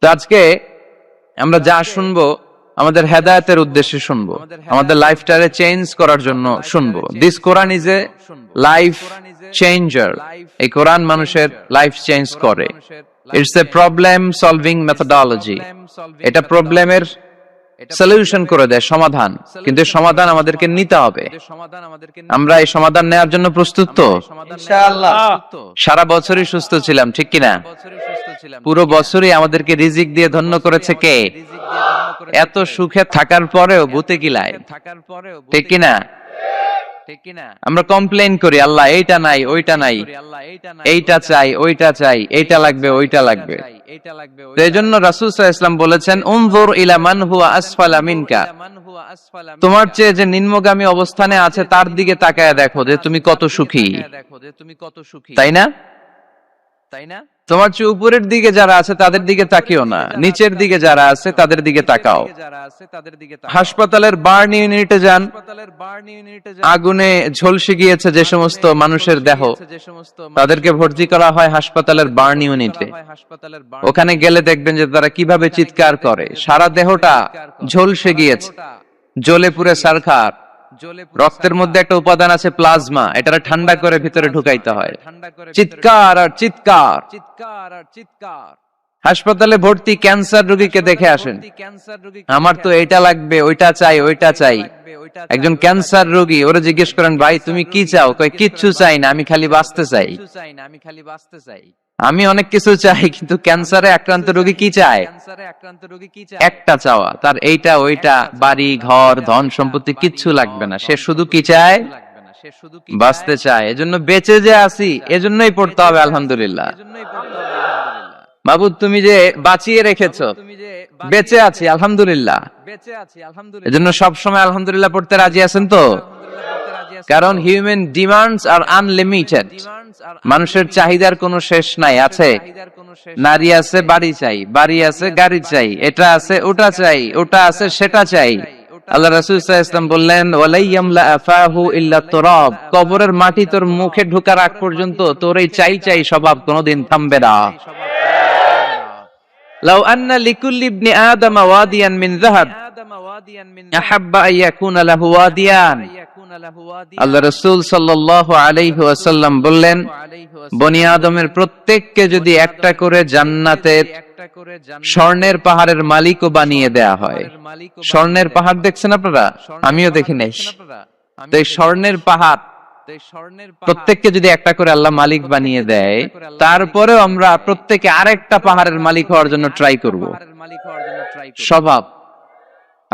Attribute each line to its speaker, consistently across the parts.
Speaker 1: তো আজকে আমরা যা শুনবো আমাদের হেদায়েতের উদ্দেশ্যে শুনবো, আমাদের লাইফটারে চেঞ্জ করার জন্য শুনবো। This Quran is a life changer. এই কোরআন মানুষের লাইফ চেঞ্জ করে। It's a problem solving methodology. এটা প্রবলেমের সলিউশন করে দেয়, সমাধান। কিন্তু সমাধান আমাদেরকে নিতে হবে। আমরা এই সমাধান নেওয়ার জন্য প্রস্তুত তো?
Speaker 2: ইনশাআল্লাহ।
Speaker 1: সারা বছরই সুস্থ ছিলাম, ঠিক কিনা? পুরো বছরই আমাদেরকে রিজিক দিয়ে ধন্য করেছে কে? এত সুখে থাকার পরেও ভূতে কিলায়, ঠিক কিনা? আমরা কমপ্লেইন করি, আল্লাহ এইটা নাই, ওইটা নাই, এইটা চাই, ওইটা চাই, এইটা লাগবে, ওইটা লাগবে। তো এই জন্য রাসূল সাল্লাল্লাহু আলাইহি ওয়াসাল্লাম বলেছেন, উনজুর ইলা মান হুয়া আসফালা মিনকা। তোমার চেয়ে যে নিম্নগামী অবস্থানে আছে তার দিকে তাকায় দেখো যে তুমি কত সুখী, তাই না? তোমার চেয়ে উপরের দিকে যারা আছে তাদের দিকে তাকিও না, নিচের দিকে যারা আছে তাদের দিকে তাকাও। হাসপাতালের বার্ন ইউনিটে যান, আগুনে ঝলসে গিয়েছে যে সমস্ত মানুষের দেহ, তাদেরকে ভর্তি করা হয় হাসপাতালের বার্ন ইউনিটে। ওখানে গেলে দেখবেন যে তারা কিভাবে চিৎকার করে, সারা দেহটা ঝলসে গিয়েছে, জ্বলে পুড়ে ছারখার। রক্তের মধ্যে একটা উপাদান আছে প্লাজমা, এটা ঠান্ডা করে ভিতরে ঢুকাইতে হয়। চিৎকার আর চিৎকার। হাসপাতালে ভর্তি ক্যান্সার রোগীকে দেখে আসেন, আমার তো এটা লাগবে, ওইটা চাই, ওইটা চাই। একজন ক্যান্সার রোগী, ওরা জিজ্ঞেস করেন, ভাই তুমি কি চাও? কয় কিচ্ছু চাই না, আমি খালি বাঁচতে চাই। আমি অনেক কিছু চাই, কিন্তু ক্যান্সারে আক্রান্ত রোগী কি চায়? একটা চাওয়া, তার এইটা ওইটা, বাড়ি ঘর ধন সম্পত্তি কিচ্ছু লাগবে না, সে শুধু কি চায়? বাঁচতে চায়। এজন্য বেঁচে যে আছি, এজন্যই পড়তে হবে আলহামদুলিল্লাহ। মাবুদ তুমি যে বাঁচিয়ে রেখেছো, বেঁচে আছি আলহামদুলিল্লাহ। এজন্য সবসময় আলহামদুলিল্লাহ পড়তে রাজি আছেন তো? কারণ হিউম্যান ডিমান্ডস আর আনলিমিটেড। মানুষের চাহিদার কোনো শেষ নাই। আছে নারী আছে, বাড়ি চাই, বাড়ি আছে, গাড়ি চাই, এটা আছে, ওটা চাই, ওটা আছে, সেটা চাই। আল্লাহ রাসূল সাল্লাল্লাহু আলাইহি ওয়াসাল্লাম বললেন, ওয়ালাইয়ামলা আফাহু ইল্লা তুরাব। কবরের মাটি তোর মুখে ঢোকার আগ পর্যন্ত তোর এই চাই চাই স্বভাব কোনোদিন থামবে না। লাউ আন্না লিকুল্লি ইবনি আদম ওয়াদিয়ান মিন যাহাব আহাব্বা আন ইয়াকুনা লাহু ওয়াদিয়ান। আল্লাহ রাসূল সাল্লাল্লাহু আলাইহি ওয়াসাল্লাম বললেন, বনি আদমের প্রত্যেককে যদি একটা করে জান্নাতের স্বর্ণের পাহাড়ের মালিকও বানিয়ে দেয়া হয়। স্বর্ণের পাহাড় দেখছেন আপনারা? আমিও দেখি নাই। তো এই স্বর্ণের পাহাড় প্রত্যেককে যদি একটা করে আল্লাহ মালিক বানিয়ে দেয়, তারপরেও আমরা প্রত্যেকে আরেকটা পাহাড়ের মালিক হওয়ার জন্য ট্রাই করব। স্বভাব।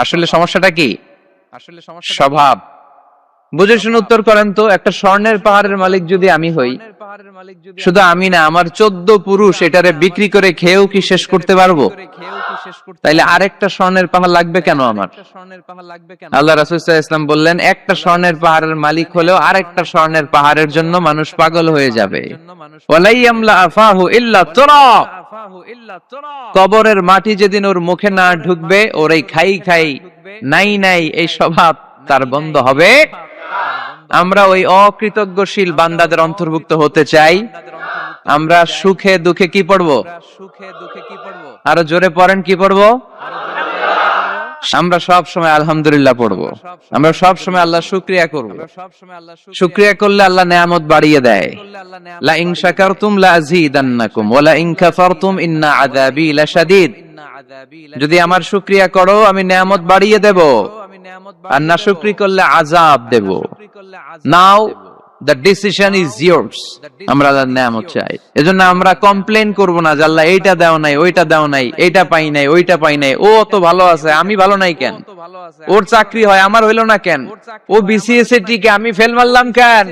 Speaker 1: আসলে সমস্যাটা কি? স্বভাব। বুঝে শুনে উত্তর করেন তো, একটা স্বর্ণের পাহাড়ের মালিক যদি আমি হই, শুধু আমি না, আমার 14 পুরুষ এটারে বিক্রি করে খেয়েও কি শেষ করতে পারবো? তাইলে আরেকটা স্বর্ণের পাহাড় লাগবে কেন আমার? আল্লাহ রাসূল সাল্লাল্লাহু আলাইহি ওয়াসাল্লাম বললেন, একটা স্বর্ণের পাহাড়ের মালিক হলেও আরেকটা স্বর্ণের পাহাড়ের জন্য মানুষ পাগল হয়ে যাবে। ওয়ালাইয়ামলা আফাহু ইল্লা তুরাব। কবরের মাটি যেদিন ওর মুখে না ঢুকবে, ওর এই খাই খাই নাই নাই এই স্বভাব তার বন্ধ হবে। আমরা ওই অকৃতজ্ঞশীল বান্দাদের অন্তর্ভুক্ত হতে চাই। আমরা সুখে দুঃখে কি পড়বো? আরো জোরে পড়েন, কি পড়বো? আমরা সব সময় আলহামদুলিল্লাহ পড়বো। আমরা সব সময় আল্লাহ শুকরিয়া করব। শুকরিয়া করলে আল্লাহ নেয়ামত বাড়িয়ে দেয়। লা ইন শাকারতুম লা আযীদান্নাকুম ওয়া লা ইন কাফারতুম ইন্না আযাবি লাশাদীদ। যদি আমার শুকরিয়া করো আমি নেয়ামত বাড়িয়ে দেব, আর না শুকরি করলে আযাব দেব। নাও the decision is yours. আমরা আল্লাহর নেয়ামত চাই। এজন্য আমরা কমপ্লেইন করব না যে আল্লাহ এইটা দাও নাই, ওইটা দাও নাই, এইটা পাই নাই, ওইটা পাই নাই। ও তো ভালো আছে, আমি ভালো নাই কেন? ওর চাকরি হয়, আমার হইলো না কেন? ও বিসিএস এ টিকে, আমি ফেল মারলাম কেন?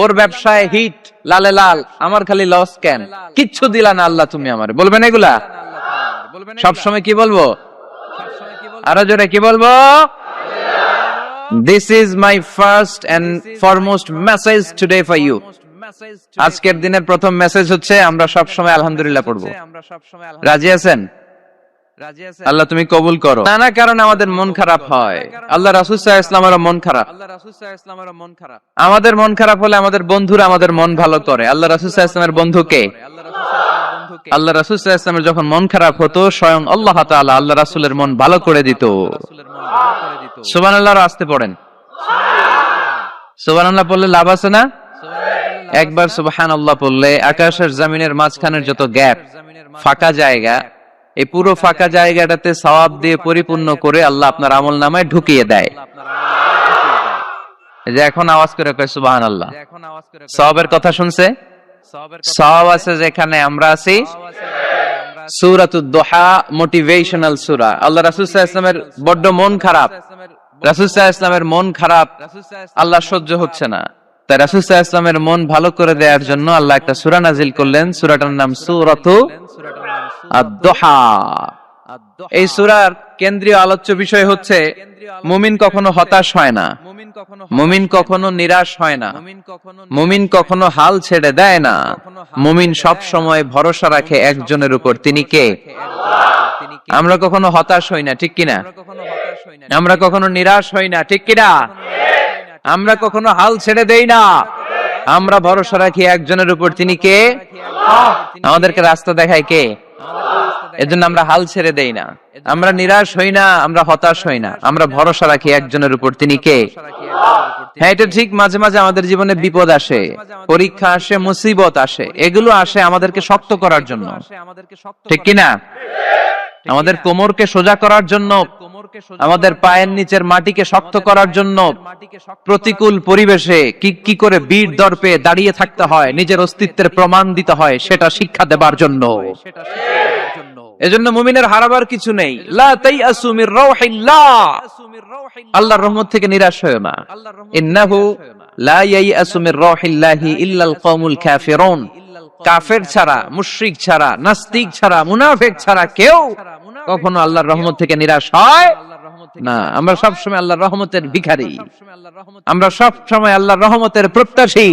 Speaker 1: ওর ব্যবসায় হিট লালে লাল, আমার খালি লস কেন? কিচ্ছু দিলা না আল্লাহ তুমি আমারে। বলবেন এগুলা? সব সময় কি বলবো? আরো জোরে কি বলবো? This is my first and foremost message today for you. আজকের দিনের প্রথম মেসেজ হচ্ছে আমরা সব সময় আলহামদুলিল্লাহ পড়বো। রাজি আছেন? আল্লাহ তুমি কবুল করো। নানা কারণে আমাদের মন খারাপ হয়। আল্লাহ রাসূল সাল্লাল্লাহু আলাইহি ওয়াসাল্লামের মন খারাপ। আমাদের মন খারাপ হলে আমাদের বন্ধুরা আমাদের মন ভালো করে। আল্লাহ রাসূল সাল্লাল্লাহু আলাইহি ওয়াসাল্লামের বন্ধু কে? আল্লাহ রাসূল সাল্লাল্লাহু আলাইহি ওয়াসাল্লামের যখন মন খারাপ হতো স্বয়ং আল্লাহ তাআলা আল্লাহ রাসূলের মন ভালো করে দিত। সুবহানাল্লাহ, আসতে পড়েন। সুবহানাল্লাহ বললে লাভ আছে না? একবার সুবহানাল্লাহ বললে আকাশের জমিনের মাঝখানের যত গ্যাপ, ফাঁকা জায়গা, এই পুরো ফাঁকা জায়গাটাতে সওয়াব দিয়ে পরিপূর্ণ করে আল্লাহ আপনার আমলনামায় ঢুকিয়ে দেয়। এই যে এখন আওয়াজ করে কয় সুবহানাল্লাহ, সওয়াবের কথা শুনছে? সওয়াব আছে যেখানে আমরা আছি। সূরাতুদ দুহা মোটিভেশনাল সূরা। আল্লাহ রাসূল সাল্লাল্লাহু আলাইহি ওয়াসাল্লামের বড্ড মন খারাপ, রাসূল সাল্লাল্লাহু আলাইহি ওয়াসাল্লামের মন খারাপ, আল্লাহ সহ্য হচ্ছে না। তাই রাসূল সাল্লাল্লাহু আলাইহি ওয়াসাল্লামের মন ভালো করে দেওয়ার জন্য আল্লাহ একটা সূরা নাজিল করলেন। সূরাটার নাম সূরাতু আদ-দুহা। এই সূরার কেন্দ্রীয় আলোচ্য বিষয় হচ্ছে মুমিন কখনো হতাশ হয় না, মুমিন কখনো নিরাশ হয় না, মুমিন কখনো হাল ছেড়ে দেয় না। মুমিন সব সময় ভরসা রাখে একজনের উপর, তিনি কে? আমরা কখনো হতাশ হই না, ঠিক কিনা? আমরা কখনো নিরাশ হই না, ঠিক কিনা? আমরা কখনো হাল ছেড়ে দেই না, আমরা ভরসা রাখি একজনের উপর, তিনি কে? আমাদেরকে রাস্তা দেখায় কে? এজন্য আমরা হাল ছেড়ে দেই না, আমরা নিরাশ হই না, আমরা হতাশ হই না, আমরা ভরসা রাখি একজনের উপর, তিনি কে? হ্যাঁ, এটা ঠিক, মাঝে মাঝে আমাদের জীবনে বিপদ আসে, পরীক্ষা আসে, মুসিবত আসে, এগুলো আসে আমাদেরকে শক্ত করার জন্য, ঠিক কিনা? আমাদের কোমরকে সোজা করার জন্য, আমাদের পায়ের নিচের মাটিকে শক্ত করার জন্য, প্রতিকূল পরিবেশে কি করে বীর দর্পে দাঁড়িয়ে থাকতে হয়, নিজের অস্তিত্বের প্রমাণ দিতে হয়, সেটা শিক্ষা দেবার জন্য। এজন্য মুমিনের হারাবার কিছু নেই। লা তাইয়াসু মির রাউহিল্লাহ, আল্লাহর রহমত থেকে নিরাশ হয়ো না। ইন্নাহু লা ইয়াইয়াসু মির রাউহিল্লাহি ইল্লাল কওমুল কাফিরুন, কাফের ছাড়া, মুশরিক ছাড়া, নাস্তিক ছাড়া, মুনাফিক ছাড়া কেউ কখনো আল্লাহর রহমত থেকে নিরাশ হয় না। আমরা সব সময় আল্লাহর রহমতের ভিখারি, আমরা সব সময় আল্লাহর রহমতের প্রত্যাশী,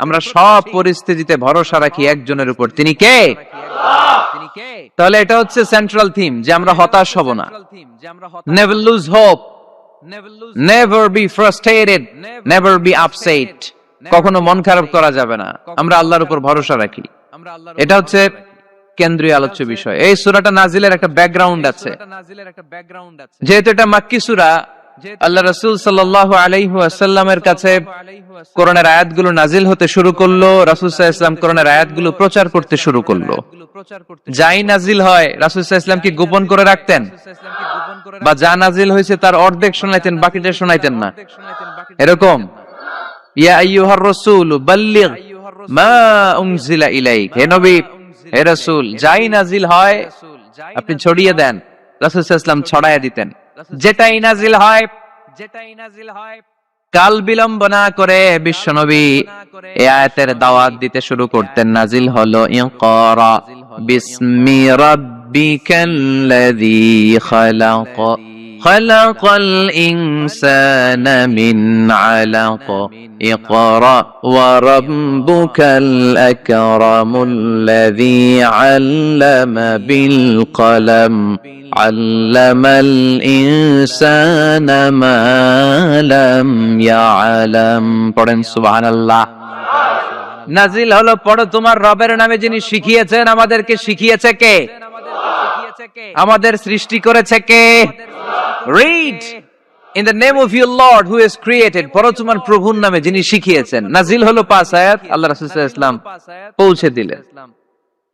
Speaker 1: আমরা সব পরিস্থিতিতে ভরসা রাখি একজনের উপর, তিনি কে? তাহলে এটা হচ্ছে সেন্ট্রাল থিম, যে আমরা হতাশ হব না। Never lose hope, never be frustrated, never be upset. কখনো মন খারাপ করা যাবে না, আমরা আল্লাহর উপর ভরসা রাখি। এটা হচ্ছে কেন্দ্রীয় আলোচ্য বিষয়। এই সূরাটা নাজিলের একটা ব্যাকগ্রাউন্ড আছে, যেহেতু এটা মাক্কি সূরা। আল্লাহ রাসূল সাল্লাল্লাহু আলাইহি ওয়াসাল্লামের কাছে কোরআনের আয়াতগুলো নাজিল হতে শুরু করলো, রাসূল সাল্লাল্লাহু আলাইহি ওয়াসাল্লাম কোরআনের আয়াতগুলো প্রচার করতে শুরু করলো। যাই নাজিল হয় রাসূল সাল্লাল্লাহু আলাইহি ওয়াসাল্লাম কি গোপন করে রাখতেন? বা যা নাজিল হয়েছে তার অর্ধেক শোনাইতেন, বাকিটা শোনাইতেন না? এরকম ইয়া আইয়ুহার রাসূল বাল্লিগ মা উনজিলা ইলাইক, হে নবী, হে রাসূল, যাই নাজিল হয় আপনি ছড়িয়ে দেন। রাসূল সাল্লাল্লাহু আলাইহি ওয়াসাল্লাম ছড়ায়া দিতেন, যেটাই নাজিল হয়। কাল বিলম্ব না করে বিশ্বনবী এই আয়াতের দাওয়াত দিতে শুরু করতেন। নাজিল হলো ইকরা বিসমি রাব্বিকাল্লাযী খালাক, খালাকাল ইনসানা মিন আলাক, ইকরা ওয়া রাব্বুকাল আকরামুল্লাযী আল্লামা বিল কলম, আল্লামাল ইনসানা মা লাম ইয়ালাম। পড়েন সুবহানাল্লাহ। নাজিল হলো, পড়ো, তোমার রবের নামে যিনি শিখিয়েছেন। আমাদেরকে শিখিয়েছে কে? আমাদের সৃষ্টি করেছে কে? Read in the name of your lord who has created, পড়ো তোমার প্রভুর নামে যিনি শিখিয়েছেন। নাজিল হলো 5 আয়াত, আল্লাহ রাসূল সাল্লাল্লাহু আলাইহি ওয়াসাল্লাম পৌঁছে দিলেন।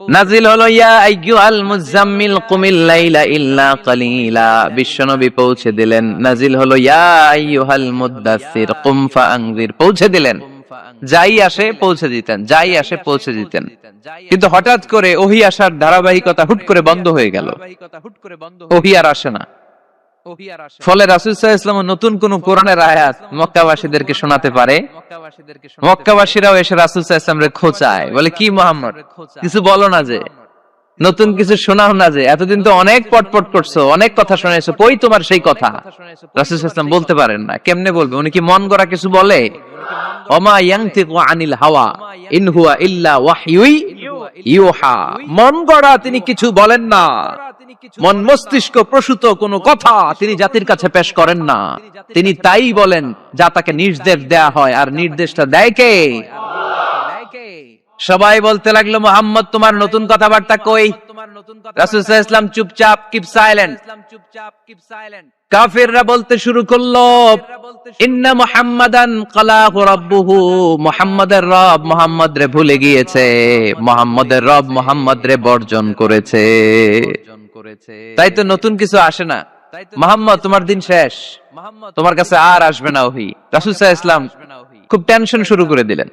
Speaker 1: নাজিল হলো ইয়া আইয়ুহাল মুযাম্মিল কুমিল লাইলা ইল্লা কালিলা, বিশ্বনবী পৌঁছে দিলেন। নাজিল হলো ইয়া আইয়ুহাল মুদ্দাসসির কুম ফাআনযির, পৌঁছে দিলেন। যাই আসে পৌঁছে দিতেন, যাই আসে পৌঁছে দিতেন। কিন্তু হঠাৎ করে ওহী আসার ধারাবাহিকতা হুট করে বন্ধ হয়ে গেল, ওহী আর আসে না। ফলে রাসূল সাল্লাল্লাহু আলাইহি ওয়াসাল্লাম নতুন কোন কোরআনের আয়াত মক্কাবাসীদেরকে শোনাতে পারে। মক্কাবাসীরাও এসে রাসূল সাল্লাল্লাহু আলাইহি ওয়াসাল্লামকে খোঁচায়, বলে কি মুহাম্মদ, কিছু বলো না যে, নতুন কিছু শোনাও না যে, এতদিন তো অনেক পটপট করছো, অনেক কথা শুনাইছো, কই তোমার সেই কথা? রাসূল সাল্লাল্লাহু আলাইহি ওয়াসাল্লাম বলতে পারেন না। কেমনে বলবে? উনি কি মন গড়া কিছু বলে? ওমা ইয়ানতিকু আনিল হাওয়া ইন হুয়া ইল্লা ওয়াহয়ুই ইউহা, মন গড়া তিনি কিছু বলেন না, মন মস্তিষ্ক প্রসূত কোনো কথা তিনি জাতির কাছে পেশ করেন না। তিনি তাই বলেন যা তাকে নির্দেশ দেয়া হয়, আর নির্দেশটা দেয় কে? সবাই বলতে লাগলো, মুহাম্মদ তোমার নতুন কথাবার্তা কই? রাসূল সাল্লাল্লাহু আলাইহি ওয়াসাল্লাম চুপচাপ, কিপ সাইলেন্ট। কাফিররা বলতে শুরু করলো, ইন্না মুহাম্মাদান কালাহু রাব্বুহু, মুহাম্মাদের রব মুহাম্মদ রে ভুলে গিয়েছে, মুহাম্মাদের রব মুহাম্মদ রে বর্জন করেছে। তাই তো নতুন কিছু আসে না। মুহাম্মদ তোমার দিন শেষ, তোমার কাছে আর আসবে না ওহী। রাসূল সাল্লাল্লাহু আলাইহি ওয়াসাল্লাম খুব টেনশন শুরু করে দিলেন।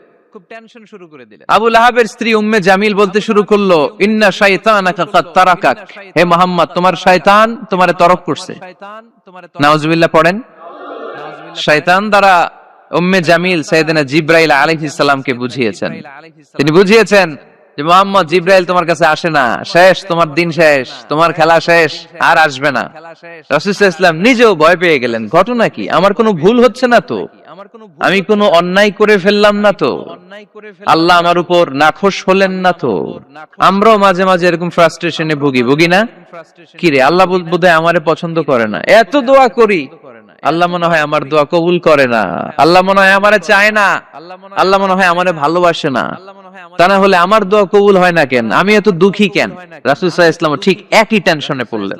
Speaker 1: আবু লাহাবের স্ত্রী উম্মে জামিল বলতে শুরু করলো, ইন্না শাইতানাকা কাদ তারাকাক, হে মুহাম্মদ তোমার শয়তান তোমারে তরক করছে। নাউজুবিল্লাহ পড়েন। শয়তান দ্বারা উম্মে জামিল সাইয়েদনা জিবরাইল আলাইহিস সালামকে বুঝিয়েছেন। তিনি বুঝিয়েছেন যে মুহাম্মদ, জিবরাইল তোমার কাছে আসে না, শেষ, তোমার দিন শেষ, তোমার খেলা শেষ, আর আসবে না। রাসূল সাল্লাল্লাহু আলাইহি ওয়াসাল্লাম নিজেও ভয় পেয়ে গেলেন। ঘটনা কি? আমার কোনো ভুল হচ্ছে না তো? আমি কোনো অন্যায় করে ফেললাম না তো? আল্লাহ আমার উপর নাখোশ হলেন না তো? আমরাও মাঝে মাঝে এরকম ফ্রাস্ট্রেশনে ভুগি না? কি রে, আল্লাহ বোধহয় আমারে পছন্দ করে না, এত দোয়া করি, আল্লাহ মনে হয় আমার দোয়া কবুল করে না, আল্লাহ মনে হয় আমারে চায় না, আল্লাহ মনে হয় আমারে ভালোবাসে না, তা না হলে আমার দোয়া কবুল হয় না কেন, আমি এত দুঃখী কেন? রাসূল সাল্লাল্লাহু আলাইহি ওয়াসাল্লাম ঠিক একই টেনশনে পড়লেন,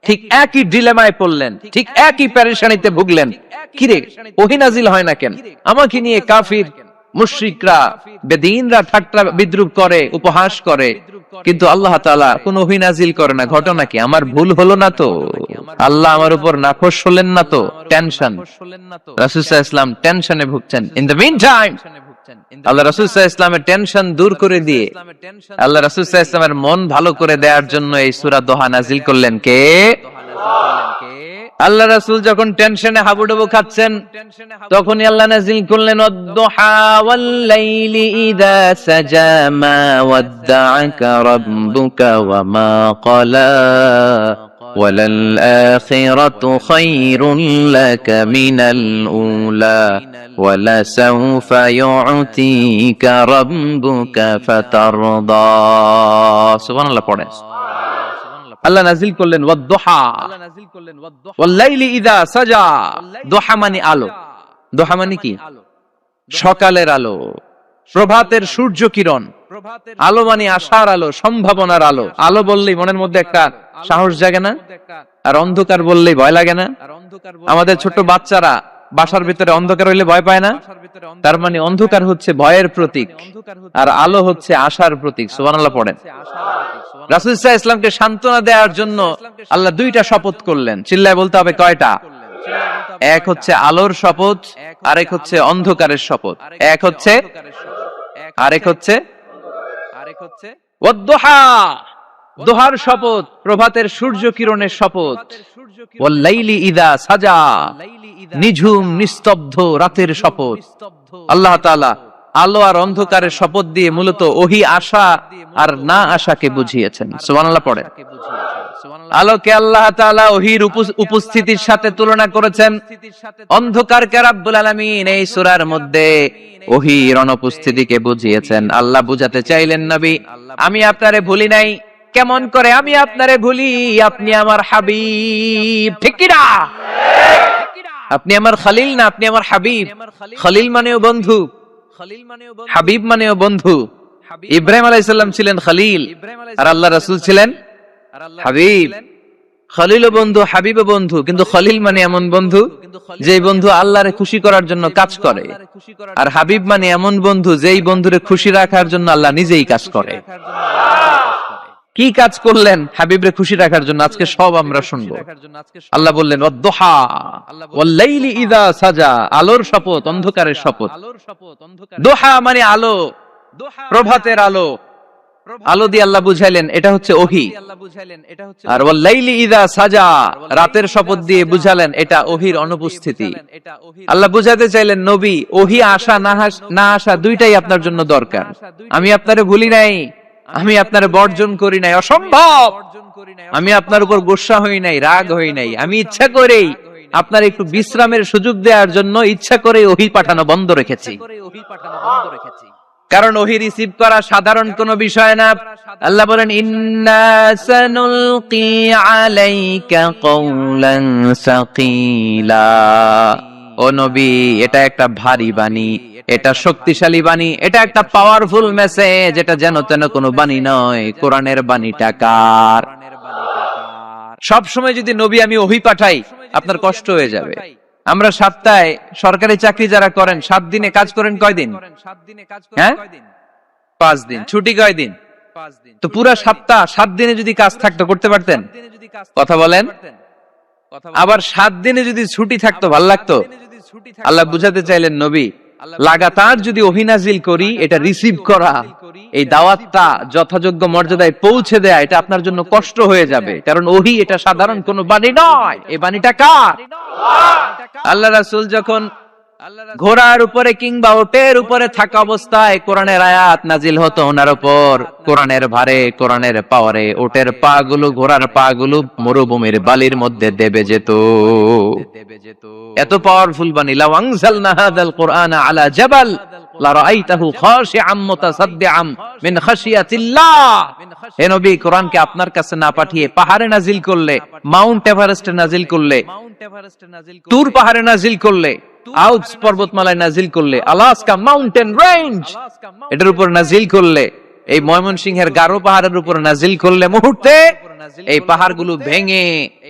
Speaker 1: ঠিক একই ডিলেমায় পড়লেন, ঠিক একই পেরেশানিতে ভুগলেন। কি রে, ওহী নাজিল হয় না কেন? আমাকে নিয়ে কাফির মুশরিকরা বেদিনরা ঠাট্টা বিদ্রুপ করে, উপহাস করে, কিন্তু আল্লাহ তাআলা কোনো ওহী নাজিল করে না। ঘটনা কি? আমার ভুল হলো না তো? আল্লাহ আমার উপর নাখোশ হলেন না তো? টেনশন। রাসূল সাল্লাল্লাহু আলাইহি ওয়াসাল্লাম টেনশনে ভুগছেন। ইন দ্য মিন টাইম আল্লাহ রাসূল সাল্লাল্লাহু আলাইহি ওয়াসাল্লামের টেনশন দূর করে দিয়ে, আল্লাহ রাসূল সাল্লাল্লাহু আলাইহি ওয়াসাল্লামের মন ভালো করে দেওয়ার জন্য এই সূরা দোহা নাজিল করলেন। কে? আল্লাহ রাসূল যখন টেনশনে হাবুডুবু খাচ্ছেন, তখনই আল্লাহ নাজিল করলেন, ওয়াদ-দুহা ওয়াল-লাইলি ইযা সাজা মা ওয়াদ্দা'আকা রাব্বুকা ওয়া মা ক্বালা ওয়ালাল আখিরাতু খায়রুন লাকা মিনাল উলা ওয়ালাসাউফা ইউ'তিকা রাব্বুকা ফাতারদা। সুবহানাল্লাহ পড়েন। আল্লাহ নাজিল করলেন ওয়াদ-দুহা ওয়াল-লাইলি ইযা সাজা। দুহা মানে আলো। দুহা মানে কি? সকালের আলো, প্রভাতের সূর্য কিরণ। আলো মানে আশার আলো, সম্ভাবনার আলো। আলো বললেই মনের মধ্যে একটা সাহস জাগে না? আর অন্ধকার বললেই ভয় লাগে না? আমাদের ছোট বাচ্চারা বাসার ভিতরে অন্ধকার হইলে ভয় পায় না? তার মানে অন্ধকার হচ্ছে ভয়ের প্রতীক, আর আলো হচ্ছে আশার প্রতীক। সুবহানাল্লাহ পড়েন। রাসূল সাল্লাল্লাহু আলাইহি ওয়াসাল্লামকে সান্ত্বনা দেওয়ার জন্য আল্লাহ দুইটা শপথ করলেন। চিল্লায় বলতে হবে কয়টা? এক হচ্ছে আলোর শপথ, আরেক হচ্ছে অন্ধকারের শপথ। এক হচ্ছে, আরেক হচ্ছে ওয়াদ-দুহা, দোহার শপথ, প্রভাতের সূর্য কিরণের শপথ। ওয়াল-লাইলি ইযা সাজা, নিঝুম নিস্তব্ধ রাতের শপথ। আল্লাহ তাআলা আলো আর অন্ধকারের শপথ দিয়ে মূলত ওহী আশা আর না আশাকে বুঝিয়েছেন। সুবহানাল্লাহ পড়েন। আলোকে আল্লাহ তাআলা ওহীর উপস্থিতির সাথে তুলনা করেছেন, অন্ধকারকে রাব্বুল আলামিন এই সূরার মধ্যে ওহীর অনুপস্থিতিকে বুঝিয়েছেন। আল্লাহ বুঝাতে চাইলেন, নবী আমি আপনারে ভুলি নাই। কেমন করে আমি আপনারে ভুলি? আপনি আমার হাবিব, ঠিক কি না? আপনি আমার খলিল না, আপনি আমার হাবিব। খলিল মানেও বন্ধু, হাবিব মানেও বন্ধু। ইব্রাহিম আলাইহিস সালাম ছিলেন খলিল, আর আল্লাহ রাসূল ছিলেন হাবিব। খলিলও বন্ধু, হাবিবও বন্ধু, কিন্তু খলিল মানে এমন বন্ধু যেই বন্ধু আল্লাহরে খুশি করার জন্য কাজ করে, আর হাবিব মানে এমন বন্ধু যেই বন্ধুরে খুশি রাখার জন্য আল্লাহ নিজেই কাজ করে। কি কাজ করলেন হাবিবরে খুশি রাখার জন্য? আজকে সব আমরা শুনবো। আল্লাহ বললেন ওয়াদ-দুহা ওয়াল-লাইলি ইযা সাজা, আলোর শপথ, অন্ধকারের শপথ। দুহা মানে আলো, প্রভাতের আলো। আলো দিয়ে আল্লাহ বুঝাইলেন এটা হচ্ছে ওহী। আর ওয়াল-লাইলি ইযা সাজা, রাতের শপথ দিয়ে বুঝালেন এটা ওহীর অনুপস্থিতি। আল্লাহ বুঝাতে চাইলেন, নবী ওহী আসা না আসা দুইটাই আপনার জন্য দরকার। আমি আপনারে ভুলি নাই, আমি আপনারে বর্জন করি নাই, অসম্ভব। আমি আপনার উপর গোসা হই নাই, রাগ হই নাই। আমি ইচ্ছা করেই আপনার একটু বিশ্রামের সুযোগ দেওয়ার জন্য ইচ্ছা করে ওহী পাঠানো বন্ধ রেখেছি। কারণ ওহী রিসিভ করা সাধারণ কোনো বিষয় না। আল্লাহ বলেন, ইন্না সানুলকি আলাইকা কওলান সাকিলা। ও নবী, এটা একটা ভারী বাণী, এটা শক্তিশালী বাণী, এটা একটা পাওয়ারফুল মেসেজ, এটা যেন তেন কোনো বাণী নয়। কোরআনের বাণীটা কার? সব সময় যদি নবী আমি ওহী পাঠাই, আপনার কষ্ট হয়ে যাবে। আমরা সপ্তাহে সরকারি চাকরি যারা করেন 7 দিনে কাজ করেন কয়দিন? হ্যাঁ, 5 দিন। ছুটি কয়দিন? তো পুরা সপ্তাহ 7 দিনে যদি কাজ থাকতো করতে পারতেন? কথা বলেন। আবার 7 দিনে যদি ছুটি থাকতো ভাল লাগতো? আল্লাহ বুঝাতে চাইলেন নবী, লাগাতার যদি ওহী নাজিল করি, এটা রিসিভ করা, এই দাওয়াতটা যথাযোগ্য মর্যাদায় পৌঁছে দেয়া, এটা আপনার জন্য কষ্ট হয়ে যাবে। কারণ ওহী এটা সাধারণ কোনো বাণী নয়। এই বাণীটা কার? আল্লাহ রাসূল যখন ঘোড়ার উপরে কিংবা উটের উপরে থাকা অবস্থায় কোরআনের আয়াত নাজিল হতো ওনার উপর, কোরআনের ভারে, কোরআনের পাওয়ারে উটের পা গুলো, ঘোড়ার পা গুলো মরুভূমির বালির মধ্যে দেবে যেত। এত পাওয়ারফুল বাণী। লাউ আনজালনা হাযাল কুরআনা আলা জাবাল লারাআইতাহু খাশিআম মুতাসাদ্দিআম মিন খাশিয়াতিল্লাহ। হে নবী, কোরআনকে আপনার কাছে না পাঠিয়ে পাহাড়ে নাজিল করলে, মাউন্ট এভারেস্টে নাজিল করলে, তুর পাহাড়ে নাজিল করলে, আল্পস পর্বতমালায় নাজিল করলে, আলাস্কা মাউন্টেন রেঞ্জ এটার উপর নাজিল করলে, এই ময়মনসিংহের গারো পাহাড়ের উপর নাজিল করলে, মুহূর্তে এই পাহাড়গুলো ভেঙে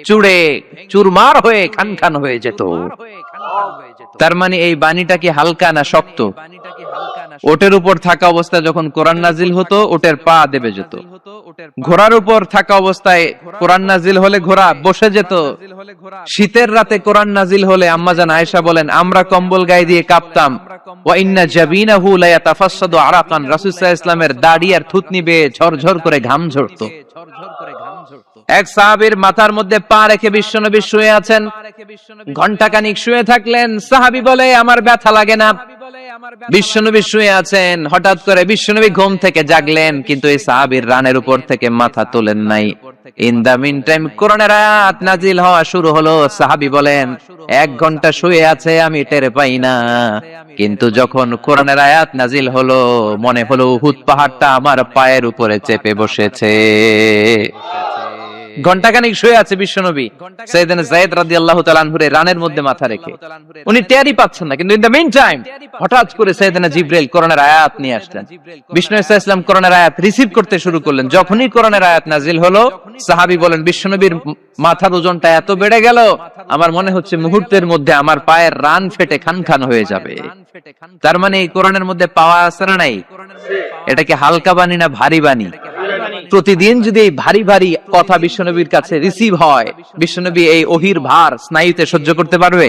Speaker 1: চুড়ে চুরমার হয়ে খান খান হয়ে যেত। তার মানে এই বাণীটা কি হালকা না শক্ত? ওটের উপর থাকা অবস্থায় যখন কোরআন নাজিল হতো, ওটের পা দেবে যেত। ঘোড়ার উপর থাকা অবস্থায় কোরআন নাজিল হলে ঘোড়া বসে যেত। শীতের রাতে কোরআন নাজিল হলে আম্মাজান আয়েশা বলেন, আমরা কম্বল গায়ে দিয়ে কাঁপতাম। ওয়া ইন্না জাবিনাহু লা ইয়াতাফাসসাদু আরাকান, রাসূল সাল্লাল্লাহু আলাইহি ওয়াসাল্লামের দাড়ি আর থুতনি বেয়ে ঝরঝর করে ঘাম ঝরতো। এক সাহাবীর মাথার মধ্যে পা রেখে বিশ্বনবী শুয়ে আছেন, ঘন্টাখানিক শুয়ে থাকলেন। সাহাবী বলে, আমার ব্যথা লাগে না। বিশ্বনবী শুয়ে আছেন, হঠাৎ করে বিশ্বনবী ঘুম থেকে জাগলেন, কিন্তু এই সাহাবীর রানের উপর থেকে মাথা তোলেন নাই। ইন দা মিন টাইম কোরআনের আয়াত নাজিল হওয়া শুরু হলো। সাহাবী বলেন, 1 ঘন্টা শুয়ে আছে আমি টের পাই না, কিন্তু যখন কোরআনের আয়াত নাজিল হলো মনে হলো উহুদ পাহাড়টা আমার পায়ের উপরে চেপে বসেছে। ঘন্টাখানিক শুয়ে আছে বিশ্বনবী সাইয়েদনা যায়েদ রাদিয়াল্লাহু তাআলা আনহুর রানের মধ্যে মাথা রেখে, উনি টেরই পাচ্ছেন না। কিন্তু ইন দ্য মিন টাইম হঠাৎ করে সাইয়েদনা জিবরাইল কোরআনের আয়াত নিয়ে আসলেন। বিষ্ণু সাল্লাল্লাহু আলাইহি ওয়াসাল্লাম কোরআনের আয়াত রিসিভ করতে শুরু করলেন। যখনই কোরআনের আয়াত নাজিল হলো, সাহাবী বলেন, বিশ্বনবীর মাথার ওজনটা এত বেড়ে গেল, আমার মনে হচ্ছে মুহূর্তের মধ্যে আমার পায়ের রান ফেটে খান খান হয়ে যাবে। তার মানে এই কোরআনের মধ্যে পাওয়া আছে না নাই? এটা কি হালকা বাণী না ভারী বাণী? প্রতিদিন যদি এই ভারী ভারী কথা বিশ্বনবীর কাছে রিসিভ হয়, বিশ্বনবী এই ওহির ভার স্নায়ুতে সহ্য করতে পারবে?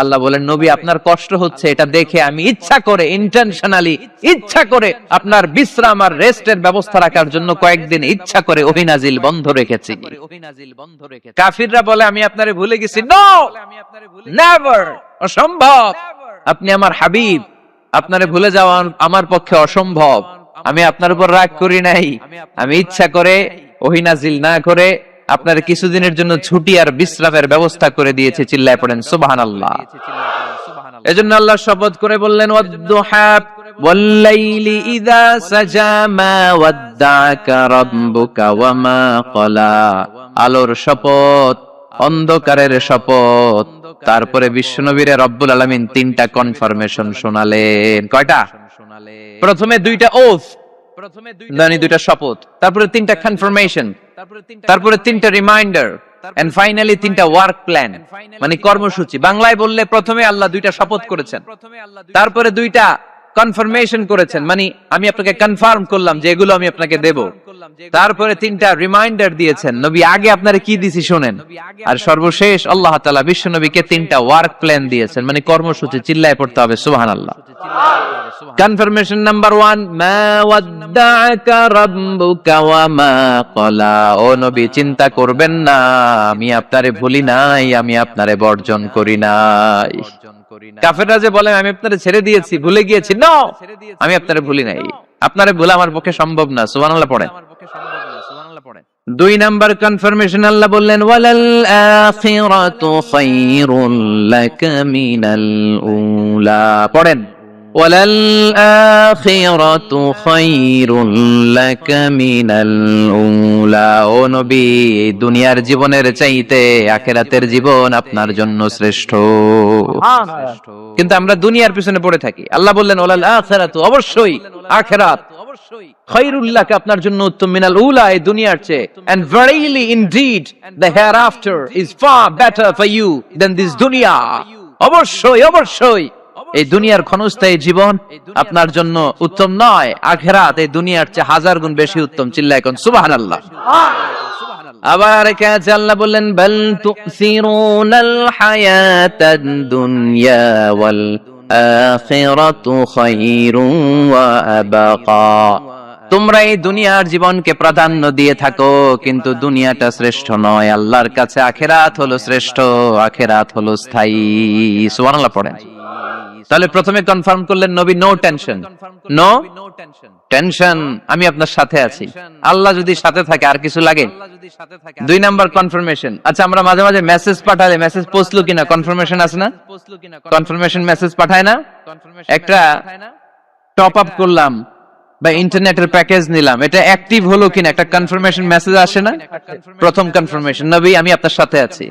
Speaker 1: আল্লাহ বলেন, নবী আপনার কষ্ট হচ্ছে, এটা দেখে আমি ইচ্ছা করে, ইন্টেনশনালি ইচ্ছা করে আপনার বিশ্রাম আর রেস্টের ব্যবস্থা রাখার জন্য কয়েকদিন ইচ্ছা করে ওহী নাজিল বন্ধ রেখেছি। কাফিররা বলে, আমি আপনারে ভুলে গেছি। নো, নেভার, অসম্ভব। আপনি আমার হাবিব, আপনারে ভুলে যাওয়া আমার পক্ষে অসম্ভব। আমি আপনার উপর রাগ করি নাই, আমি ইচ্ছা করে ওহী নাজিল না করে আপনার কিছুদিনের জন্য ছুটি আর বিশ্রামের ব্যবস্থা করে দিয়েছে। চিল্লায় পড়েন সুবহানাল্লাহ। এজন্য আল্লাহ শপথ করে বললেন, ওয়াদ-দুহা ওয়াল-লাইলি ইযা সাজা মা ওয়াদ্দাকা রাব্বুকা ওয়া মা ক্বালা। আলোর শপথ, অন্ধকারের শপথ। তারপরে বিশ্বনবীরে রব্বুল আলামিন 3টা কনফার্মেশন শোনালেন। কয়টা? প্রথমে 2টা ওথ, মানে 2টা শপথ, তারপরে 3টা কনফার্মেশন, তারপরে 3টা রিমাইন্ডার, এন্ড ফাইনালি 3টা ওয়ার্ক প্ল্যান, মানে কর্মসূচি। বাংলায় বললে প্রথমে আল্লাহ 2টা শপথ করেছেন, তারপরে 2টা কনফার্মেশন করেছেন, মানে আমি আপনাকে কনফার্ম করলাম যে এগুলো আমি আপনাকে দেব। তারপরে 3টা রিমাইন্ডার দিয়েছেন, নবী আগে আপনারে কি দিছি শুনেন। আর সর্বশেষ আল্লাহ তাআলা বিশ্ব নবীকে 3টা ওয়ার্ক প্ল্যান দিয়েছেন, মানে কর্মসূচি। চিল্লায় পড়তে হবে সুবহানাল্লাহ। কনফার্মেশন নাম্বার 1, মা ওয়াদ্দাকা রাব্বুকা ওয়া মা ক্বালা। ও নবী, চিন্তা করবেন না, আমি আপনারে ভুলি নাই, আমি আপনারে বর্জন করি নাই। কাফেররা যে বলে আমি আপনারে ছেড়ে দিয়েছি, ভুলে গিয়েছি, নো, আমি আপনারে ভুলি নাই। আপনারে ভোলা আমার পক্ষে সম্ভব না। সুবহানাল্লাহ পড়েন। 2 নাম্বার কনফার্মেশন আল্লাহ বললেন, ওয়ালাল আখিরাতু খায়রুল লাকা মিনাল উলা। পড়েন, ওয়ালাল আখিরাতু খায়রুল লাকা মিনাল উলা। ও নবী, এই দুনিয়ার জীবনের চাইতে আখিরাতের জীবন আপনার জন্য শ্রেষ্ঠ। কিন্তু আমরা দুনিয়ার পিছনে পড়ে থাকি। আল্লাহ বললেন ওয়ালাল আখিরাতু, অবশ্যই আখিরাত খায়রুল লাকা, আপনার জন্য উত্তম, মিনাল উলা, এই দুনিয়ার চেয়ে, and verily indeed the hereafter is far better for you than this dunya। অবশ্যই অবশ্যই এই দুনিয়ার ক্ষণস্থায়ী জীবন আপনার জন্য উত্তম নয়, আখিরাত এই দুনিয়ার চেয়ে হাজার গুণ বেশি উত্তম। চিল্লায় কোন সুবহানাল্লাহ। আবার কাছে আল্লাহ বললেন বাল তুসিরুনাল হায়াতাদ দুনিয়া ওয়াল আখিরাতু খায়রুন ওয়া আবাকা। তোমরা এই দুনিয়ার জীবনকে প্রাধান্য দিয়ে থাকো, কিন্তু দুনিয়াটা শ্রেষ্ঠ নয়। আল্লাহর কাছে আখিরাত হলো শ্রেষ্ঠ, আখিরাত হলো স্থায়ী। সুবহানাল্লাহ পড়েন। তাহলে প্রথমে কনফার্ম করলেন নবী নো টেনশন, নো টেনশন, আমি আপনার সাথে আছি। আল্লাহ যদি সাথে থাকে আর কিছু লাগে? 2 নাম্বার কনফার্মেশন। আচ্ছা, আমরা মাঝে মাঝে মেসেজ পাঠালে মেসেজ পৌঁছলো কিনা কনফার্মেশন আছে না? কনফার্মেশন মেসেজ পাঠায় না? একটা টপ আপ করলাম বা ইন্টারনেটের প্যাকেজ নিলাম, এটা অ্যাক্টিভ হলো কিনা একটা কনফার্মেশন মেসেজ আসে না? প্রথম কনফার্মেশন, নবী আমি আপনার সাথে আছি।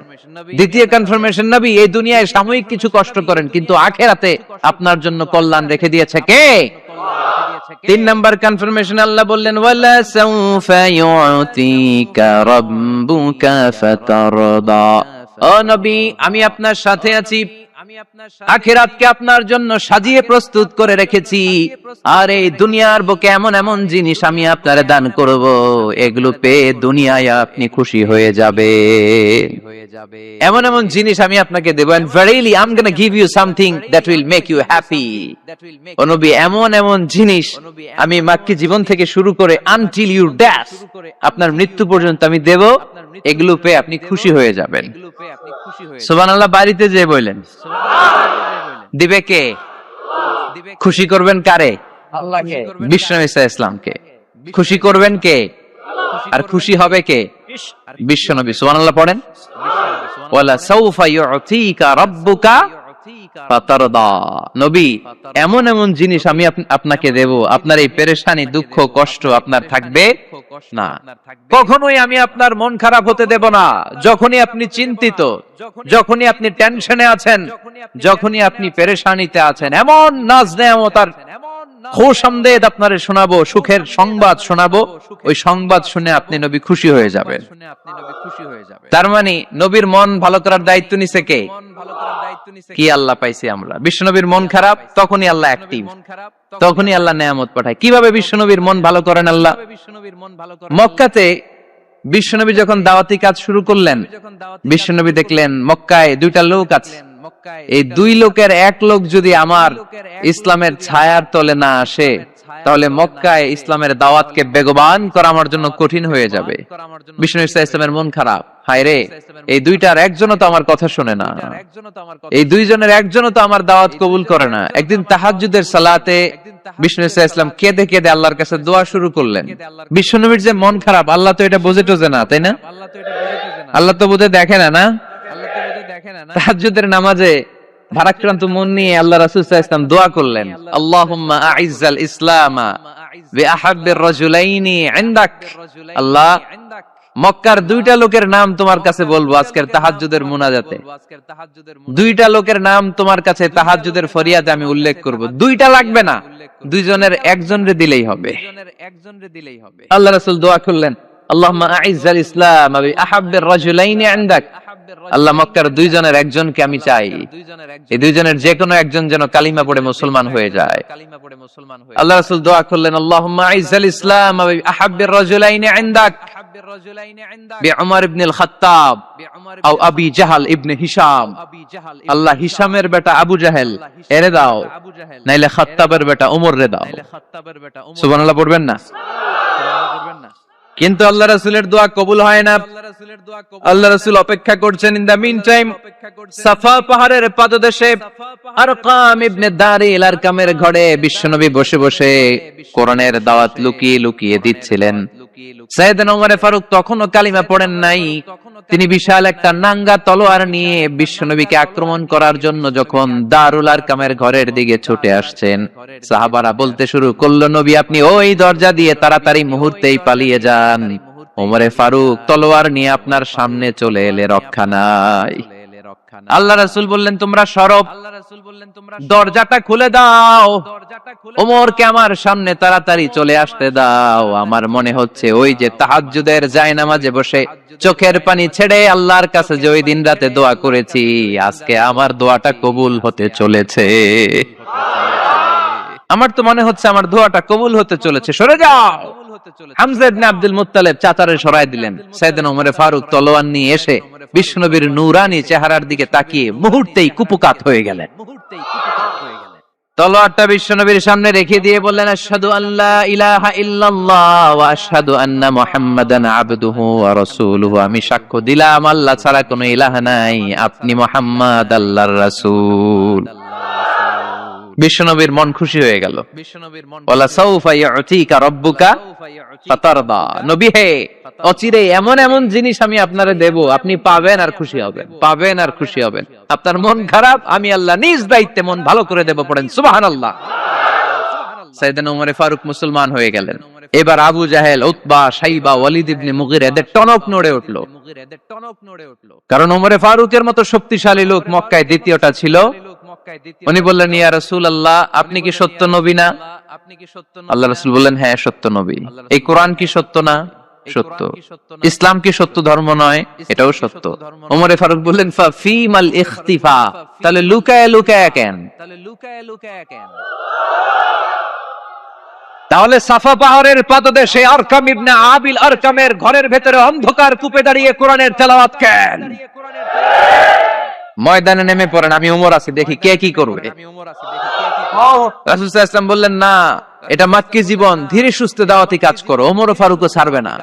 Speaker 1: দ্বিতীয় কনফার্মেশন, নবী এই দুনিয়ায় সাময়িক কিছু কষ্ট করেন, কিন্তু আখিরাতে আপনার জন্য কল্যাণ রেখে দিয়েছে কে? 3 নাম্বার কনফার্মেশন, আল্লাহ বললেন ওয়ালা সাউফা ইউতিকা রাব্বুকা ফাতারদা। ও নবী, আমি আপনার সাথে আছি, আখিরাতকে আপনার জন্য সাজিয়ে প্রস্তুত করে রেখেছি, আর এই দুনিয়ার বুকে এমন এমন জিনিস আমি আপনারে দান করব, এগুলো পেয়ে দুনিয়ায় আপনি খুশি হয়ে যাবে। এমন এমন জিনিস আমি আপনাকে দেব, and verily I'm going to give you something that will make you happy। ও নবী, এমন এমন জিনিস আমি মাক্কি জীবন থেকে শুরু করে until your death, আপনার মৃত্যু পর্যন্ত আমি দেব, এগুলো পেয়ে আপনি খুশি হয়ে যাবেন। সুবহানাল্লাহ। বাড়িতে যে বললেন দিবে কে? খুশি করবেন কারে? আল্লাহকে, বিশ্বনবী সাল্লাল্লাহু আলাইহি ওয়াসাল্লামকে। খুশি করবেন কে? আর খুশি হবে কে? বিশ্বনবী। সুবহানাল্লাহ পড়েন। ওয়ালা সাউফা ইউতিকা রাব্বুকা ফাতারদা। নবী, এমন এমন জিনিস আমি আপনাকে দেব, আপনার এই পেরেশানি, দুঃখ, কষ্ট আপনার থাকবে না। কখনোই আমি আপনার মন খারাপ হতে দেব না। যখনই আপনি চিন্তিত, যখনই আপনি টেনশনে আছেন, যখনই আপনি পেরেশানিতে আছেন, এমন নাজ নেয়ামতার খুশামদেদ আপনারে শোনাবো, সুখের সংবাদ শোনাবো, ওই সংবাদ শুনে আপনি নবী খুশি হয়ে যাবেন। তার মানে নবীর মন ভালো করার দায়িত্ব নিছে কে? কি আল্লাহ পাইছি আমরা। বিশ্বনবীর মন খারাপ, তখনই আল্লাহ অ্যাক্টিভ, তখনই আল্লাহ নেয়ামত পাঠায়। কিভাবে বিশ্বনবীর মন ভালো করেন আল্লাহ? মক্কাতে বিশ্বনবী যখন দাওয়াতি কাজ শুরু করলেন, বিশ্বনবী দেখলেন মক্কায় 2টা লোক আছে। এই 2 লোকের এক লোক যদি আমার ইসলামের ছায়ার তলে না আসে, তাহলে মক্কায় ইসলামের দাওয়াতকে বেগবান করা আমার জন্য কঠিন হয়ে যাবে। বিশ্বনবী সাল্লাল্লাহু আলাইহি ওয়াসাল্লামের মন খারাপ। হায় রে, এই 2টার একজনও তো আমার কথা শুনে না, এই 2 জনের একজনও তো আমার দাওয়াত কবুল করে না। একদিন তাহাজ্জুদের সালাতে বিশ্বনবী সাল্লাল্লাহু আলাইহি ওয়াসাল্লাম কেঁদে কেঁদে আল্লাহর কাছে দোয়া শুরু করলেন। বিশ্বনবীর যে মন খারাপ, আল্লাহ তো এটা বোঝে টোজে না, তাই না? আল্লাহ তো বোঝে দেখে না, না? তাহাজ্জুদের নামাজে ভারাক্রান্ত মন নিয়ে আল্লাহ রাসূল সাল্লাল্লাহু আলাইহি ওয়াসাল্লাম দোয়া করলেন, আল্লাহুম্মা আইজ্জাল ইসলামা বিআহাব্বির রাজুলাইনি ইনদাক। আল্লাহ, মক্কার 2টা লোকের নাম তোমার কাছে বলবো আজকের তাহাজ্জুদের মুনাজাতে। 2টা লোকের নাম তোমার কাছে তাহাজ্জুদের ফরিয়াদে আমি উল্লেখ করব। 2টা লাগবে না, 2 জনের একজনরে দিলেই হবে। আল্লাহ রাসূল দোয়া করলেন, আল্লাহুম্মা আইজ্জাল ইসলাম বিআহাব্বির রাজুলাইনি ইনদাক। আল্লাহ, মক্কার 2 জনের একজনকে আমি চাই, এই 2 জনের যে কোনো একজন যেন কালিমা পড়ে মুসলমান হয়ে যায়। আল্লাহ রাসূল দোয়া করলেন, আল্লাহুম্মা আইজ্জাল ইসলাম বিআহাব্বির রাজুলাইনি ইনদাক বিউমর ইবনে আল খাত্তাব আও আবি জাহল ইবনে হিশাম। আল্লাহ, হিশামের বেটা আবু জাহেল এরে দাও, নাইলে খাত্তাবের বেটা উমর রে দাও। সুবহানাল্লাহ পড়বেন না? কিন্তু আল্লাহ রাসূলের দোয়া কবুল হয় না। আল্লাহ রাসূল অপেক্ষা করছেন। ইন দা মিন টাইম সাফা পাহাড়ের পাদদেশে আরকাম ইবনে দারিল আরকামের ঘরে বিশ্বনবী বসে বসে কোরআনের দাওয়াত লুকিয়ে লুকিয়ে দিচ্ছিলেন। সাইয়েদনা ওমর ফারুক তখনও কালিমা পড়েন নাই। তিনি বিশাল একটা নাঙ্গা তলোয়ার নিয়ে বিশ্বনবীকে আক্রমণ করার জন্য যখন দারুল আরকামের ঘরের দিকে ছুটে আসছেন, সাহাবারা বলতে শুরু করলো, নবী আপনি ওই দরজা দিয়ে তাড়াতাড়ি মুহূর্তেই পালিয়ে যান, ওমরে ফারুক তলোয়ার নিয়ে আপনার সামনে চলে এলে রক্ষা নাই। আল্লাহ রাসূল বললেন তোমরা সরব, দরজাটা খুলে দাও, ওমরকে আমার সামনে তাড়াতাড়ি চলে আসতে দাও। আমার মনে হচ্ছে ওই যে তাহাজ্জুদের জায়নামাজে বসে চোখের পানি ছেড়ে আল্লাহর কাছে যে ওই দিন রাতে দোয়া করেছি, আজকে আমার দোয়াটা কবুল হতে চলেছে। আমার তো মনে হচ্ছে আমার দোয়াটা কবুল হতে চলেছে, সরে যাও। হামজা ইবনে আব্দুল মুত্তালিব চাচারে সরায় দিলেন। সাইয়েদনা ওমর ফারুক তলোয়ার নিয়ে এসে বিশ্বনবীর নূরানী চেহারার দিকে তাকিয়ে মুহূর্তেই কুপকাত হয়ে গেলেন। তলোয়ারটা বিশ্বনবীর সামনে রেখে দিয়ে বললেন, আশহাদু আল্লা ইলাহা ইল্লাল্লাহ ওয়া আশহাদু আন্না মুহাম্মাদান আবদুহু ওয়া রাসূলুহু। আমি সাক্ষ্য দিলাম আল্লাহ ছাড়া কোনো ইলাহ নাই, আপনি মুহাম্মদ আল্লাহর রাসূল। বিশ্বনবীর মন খুশি হয়ে গেল। ওয়ালা সাউফা ইউতিকা রাব্বুকা ফাতারদা। নবী হে, অচিরে এমন এমন জিনিস আমি আপনারে দেব, আপনি পাবেন আর খুশি হবেন, পাবেন আর খুশি হবেন। আপনার মন খারাপ, আমি আল্লাহ নিজ দায়িত্বে মন ভালো করে দেব। পড়েন সুবহানাল্লাহ। সাইয়েদনা ওমর ফারুক মুসলমান হয়ে গেলেন। এবার আবু জাহেল, উতবা, শাইবা, ওয়ালিদ ইবনে মুগিরা এদের টনক নড়ে উঠলো। কারণ ওমর ফারুকের মতো শক্তিশালী লোক মক্কায় দ্বিতীয়টা ছিল। উনি বললেন, ইয়া রাসূলুল্লাহ আপনি কি সত্য নবী না? আল্লাহ রাসূল বললেন, হ্যাঁ সত্য নবী। এই কোরআন কি সত্য না? সত্য। ইসলাম কি সত্য ধর্ম নয়? এটাও সত্য। ওমর ফারুক বললেন, ফাফিমাল ইখতিফা, তাহলে লুকায় লুকায় কেন? তাহলে সাফা পাহাড়ের পাদদেশে আরকাম ইবনে আবিল আরকামের ঘরের ভেতরে অন্ধকার কূপে দাঁড়িয়ে কোরআনের তেলাওয়াত কেন? ময়দানে নেমে পড়েন, আমি ওমর আছি, দেখি কে কি করবে। রাসূল সাল্লাল্লাহু আলাইহি ওয়াসাল্লাম বললেন, না, এটা মাক্কি জীবন, ধীরে সুস্থে দাওয়াতি কাজ করো, ওমর ফারুকও ছাড়বে না।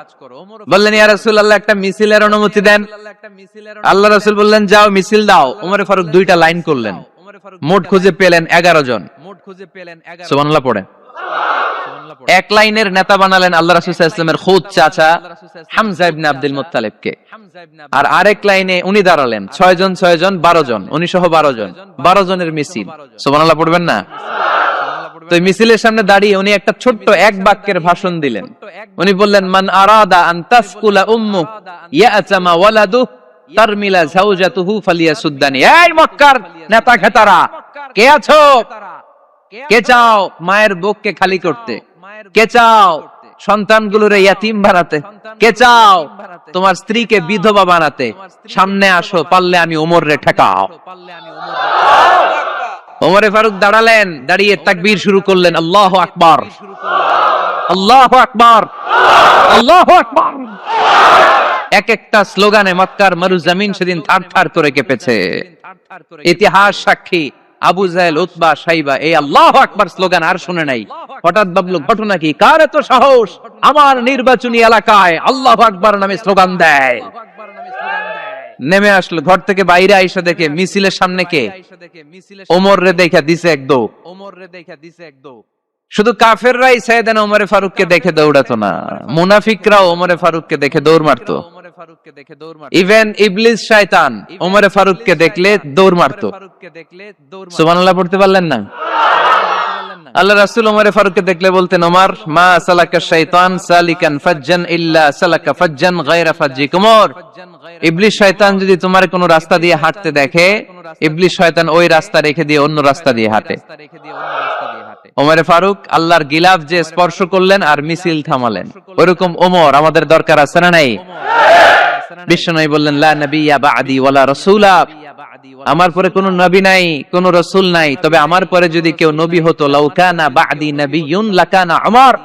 Speaker 1: বললেন, ইয়া রাসূলুল্লাহ একটা মিছিলের অনুমতি দেন। আল্লাহ রাসূল বললেন, যাও মিছিল দাও। ওমর ফারুক দুইটা লাইন করলেন, মোট খুঁজে পেলেন 11 জন। সুবহানাল্লাহ পড়েন। এক লাইনের নেতা বানালেন আল্লাহ রাসূল সাল্লাল্লাহু আলাইহি ওয়াসাল্লামের খুদ চাচা হামজা ইবনে আব্দুল মুত্তালিবকে। আর আরেক লাইনে উনি দাঁড়ালেন 6 জন 6 জন 12 জন, উনি সহ 12 জন, 12 জনের মিছিল। সুবহানাল্লাহ পড়বেন না? তো মিছিলের সামনে দাঁড়িয়ে উনি একটা ছোট্ট এক বাক্যের ভাষণ দিলেন। উনি বললেন, মান আরাদা আন তাসকুলা উম্মু ইয়াতামা ওয়ালাদু তারমিলা যাওজাতুহু ফালিয়াসুদ্দানি। এই মক্কার নেতা খেতারা, কে আছো? কে চাও মায়ের বুককে খালি করতে? কে চাও সন্তানগুলোরে ইয়াতিম বানাতে? কে চাও তোমার স্ত্রীকে বিধবা বানাতে? সামনে আসো, পারলে আমি ওমরে ঠেকাও। ওমরে ফারুক দাঁড়ালেন, দাঁড়িয়ে তাকবীর শুরু করলেন, আল্লাহু আকবার, আল্লাহু আকবার, আল্লাহু আকবার। এক একটা স্লোগানে মক্কার মরুজমিন সেদিন থারথার করে কেঁপেছে। ইতিহাস সাক্ষী, আবু জাহেল, উতবা, শাইবা এই আল্লাহু আকবার স্লোগান আর শুনে নাই। হঠাৎ ভাবলো, ঘটনা কি? কার এত সাহস আমার নির্বাচনী এলাকায় আল্লাহু আকবার নামে স্লোগান দেয়? নেমে আসলো ঘর থেকে, বাইরে আইসা দেখে মিছিলের সামনে কে? ওমর রে দেখা দিছে এক দৌড়। শুধু কাফেররাই সাইয়েদনা ওমর ফারুককে দেখে দৌড়াতো না, মুনাফিকরাও ওমর ফারুককে দেখে দৌড় মারতো। ইভেন ইবলিস শয়তান ওমর ফারুককে দেখলে দৌড় মারতো। সুবহানাল্লাহ পড়তে পারলেন না? আল্লাহ রাসূল ওমর ফারুককে দেখলে বলতেন, ওমর মা সালাকা শাইতান সালিকান ফাজ্জান ইল্লা সালাকা ফাজ্জান গায়রা ফাজ্জিকুম। ওমর, ইবলিস শয়তান যদি তোমার কোনো রাস্তা দিয়ে হাঁটতে দেখে, ইবলিস শয়তান ওই রাস্তা রেখে দিয়ে অন্য রাস্তা দিয়ে হাঁটে। ওমর ফারুক আল্লাহর গিলাফ যে স্পর্শ করলেন আর মিছিল থামালেন, ওরকম ওমর আমাদের দরকার আছে না নাই? বিশ্বনবী বললেন, লা নাবিয়্যা বা'দি ওয়ালা রাসূলা, আমার পরে কোনো নবী নাই, কোনো রাসূল নাই, তবে আমার পরে যদি কেউ নবী হতো, লাউ কানা বা'দি নাবিয়্যুন লাকানা উমর,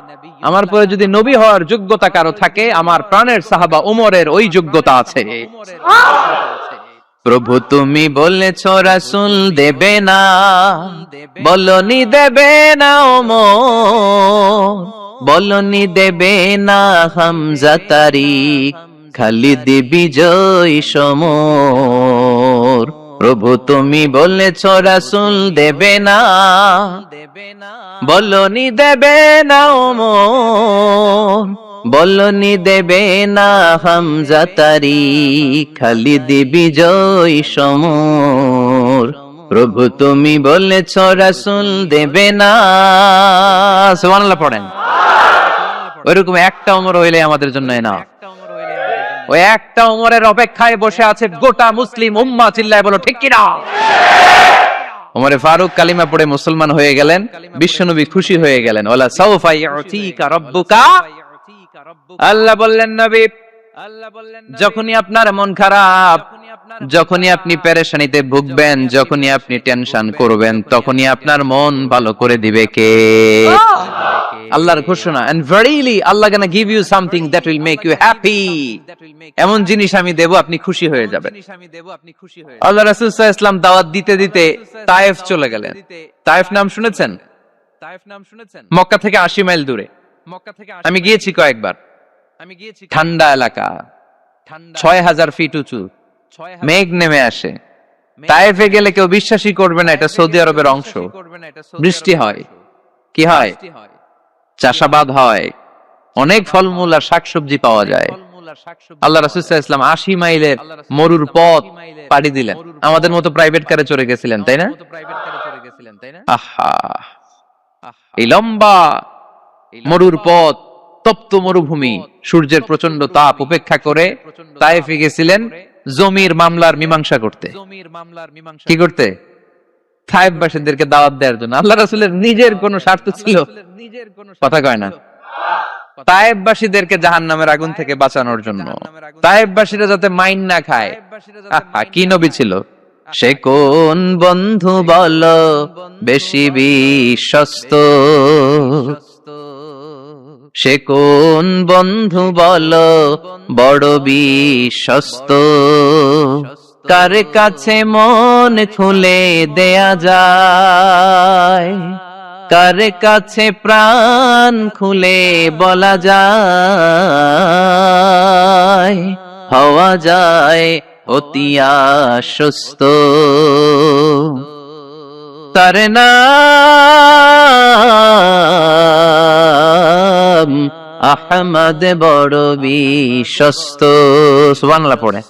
Speaker 1: আমার পরে যদি নবী হওয়ার যোগ্যতা কারো থাকে, আমার প্রাণের সাহাবা ওমরের ওই যোগ্যতা আছে। প্রভু তুমি বলেছো রাসূল দেবে না, বলনি দেবে না ওমর, বলনি দেবে না হামজা তারিক, খালিদ বিজয় সমর। প্রভু তুমি বলেছো রাসূল দেবে না, বলনি দেবে না ওমর, বলনি দেবে না হামজা তারি, খালিদ বিজয় সমর। প্রভু তুমি বলেছ রাসূল দেবে না। সুবহানাল্লাহ পড়েন। ওইরকম একটা ওমর হইলে আমাদের জন্য না। ওই একটা ওমরের অপেক্ষায় বসে আছে গোটা মুসলিম উম্মাহ। চিল্লায় বলো ঠিক কিনা? ওমরে ফারুক কালিমা পড়ে মুসলমান হয়ে গেলেন, বিশ্বনবী খুশি হয়ে গেলেন। ওয়ালা সাউফা ইউতিকা রাব্বুকা, আল্লাহ বললেন নবী যখনই আপনার মন খারাপ, যখনই আপনি পেরেশানিতে ভুগবেন, যখনই আপনি টেনশন করবেন, তখনই আপনার মন ভালো করে দিবে কে? আল্লাহর ঘোষণা। and verily Allah gonna give you something that will make you happy, এমন জিনিস আমি দেব আপনি খুশি হয়ে যাবেন। আল্লাহ রাসূল সাল্লাল্লাহু আলাইহি ওয়াসাল্লাম দাওয়াত দিতে দিতে তায়েফ চলে গেলেন। তায়েফ নাম শুনেছেন? মক্কা থেকে 80 মাইল দূরে। আমি গিয়েছি কয়েকবার। ঠান্ডা এলাকা, 6000 ফিট উঁচু, মেঘ নেমে আসে। তায়েফে গেলে কেউ বিশ্বাসই করবে না এটা সৌদি আরবের অংশ। বৃষ্টি হয়, কি হয়? চাষাবাদ হয়, অনেক ফলমূল আর শাকসবজি পাওয়া যায়। আল্লাহ রাসূল সাল্লাল্লাহু আলাইহি ওয়াসাল্লাম 80 মাইলের মরুর পথ পাড়ি দিলেন। আমাদের মতো প্রাইভেট কারে চড়ে গেছিলেন, তাই না? আহা, এই লম্বা মরুর পথ, তপ্ত মরুভূমি, সূর্যের প্রচন্ড তাপ উপেক্ষা করে তায়েফে গেছিলেন জমির মামলার মীমাংসা করতে। কি করতে? তায়েফবাসীদেরকে দাওয়াত দেওয়ার জন্য। আল্লাহ রাসূলের নিজের কোনো স্বার্থ ছিল? কথা কয় না। তায়েফবাসীদেরকে জাহান্নামের আগুন থেকে বাঁচানোর জন্য, তায়েফবাসীরা যাতে মাইন না খায়। কি নবী ছিল সে? কোন বন্ধু বলো বেশি বিশ্বস্ত? সে কোন বন্ধু বলো বড় বিশ্বস্ত? কার কাছে মন খুলে দেয়া যায়, কার কাছে প্রাণ খুলে বলা যায়, হওয়া যায় অতি আশ্বস্ত। তার নাম আহমদ বড় বিশ্বস্ত। সুবহানাল্লাহ পড়ে।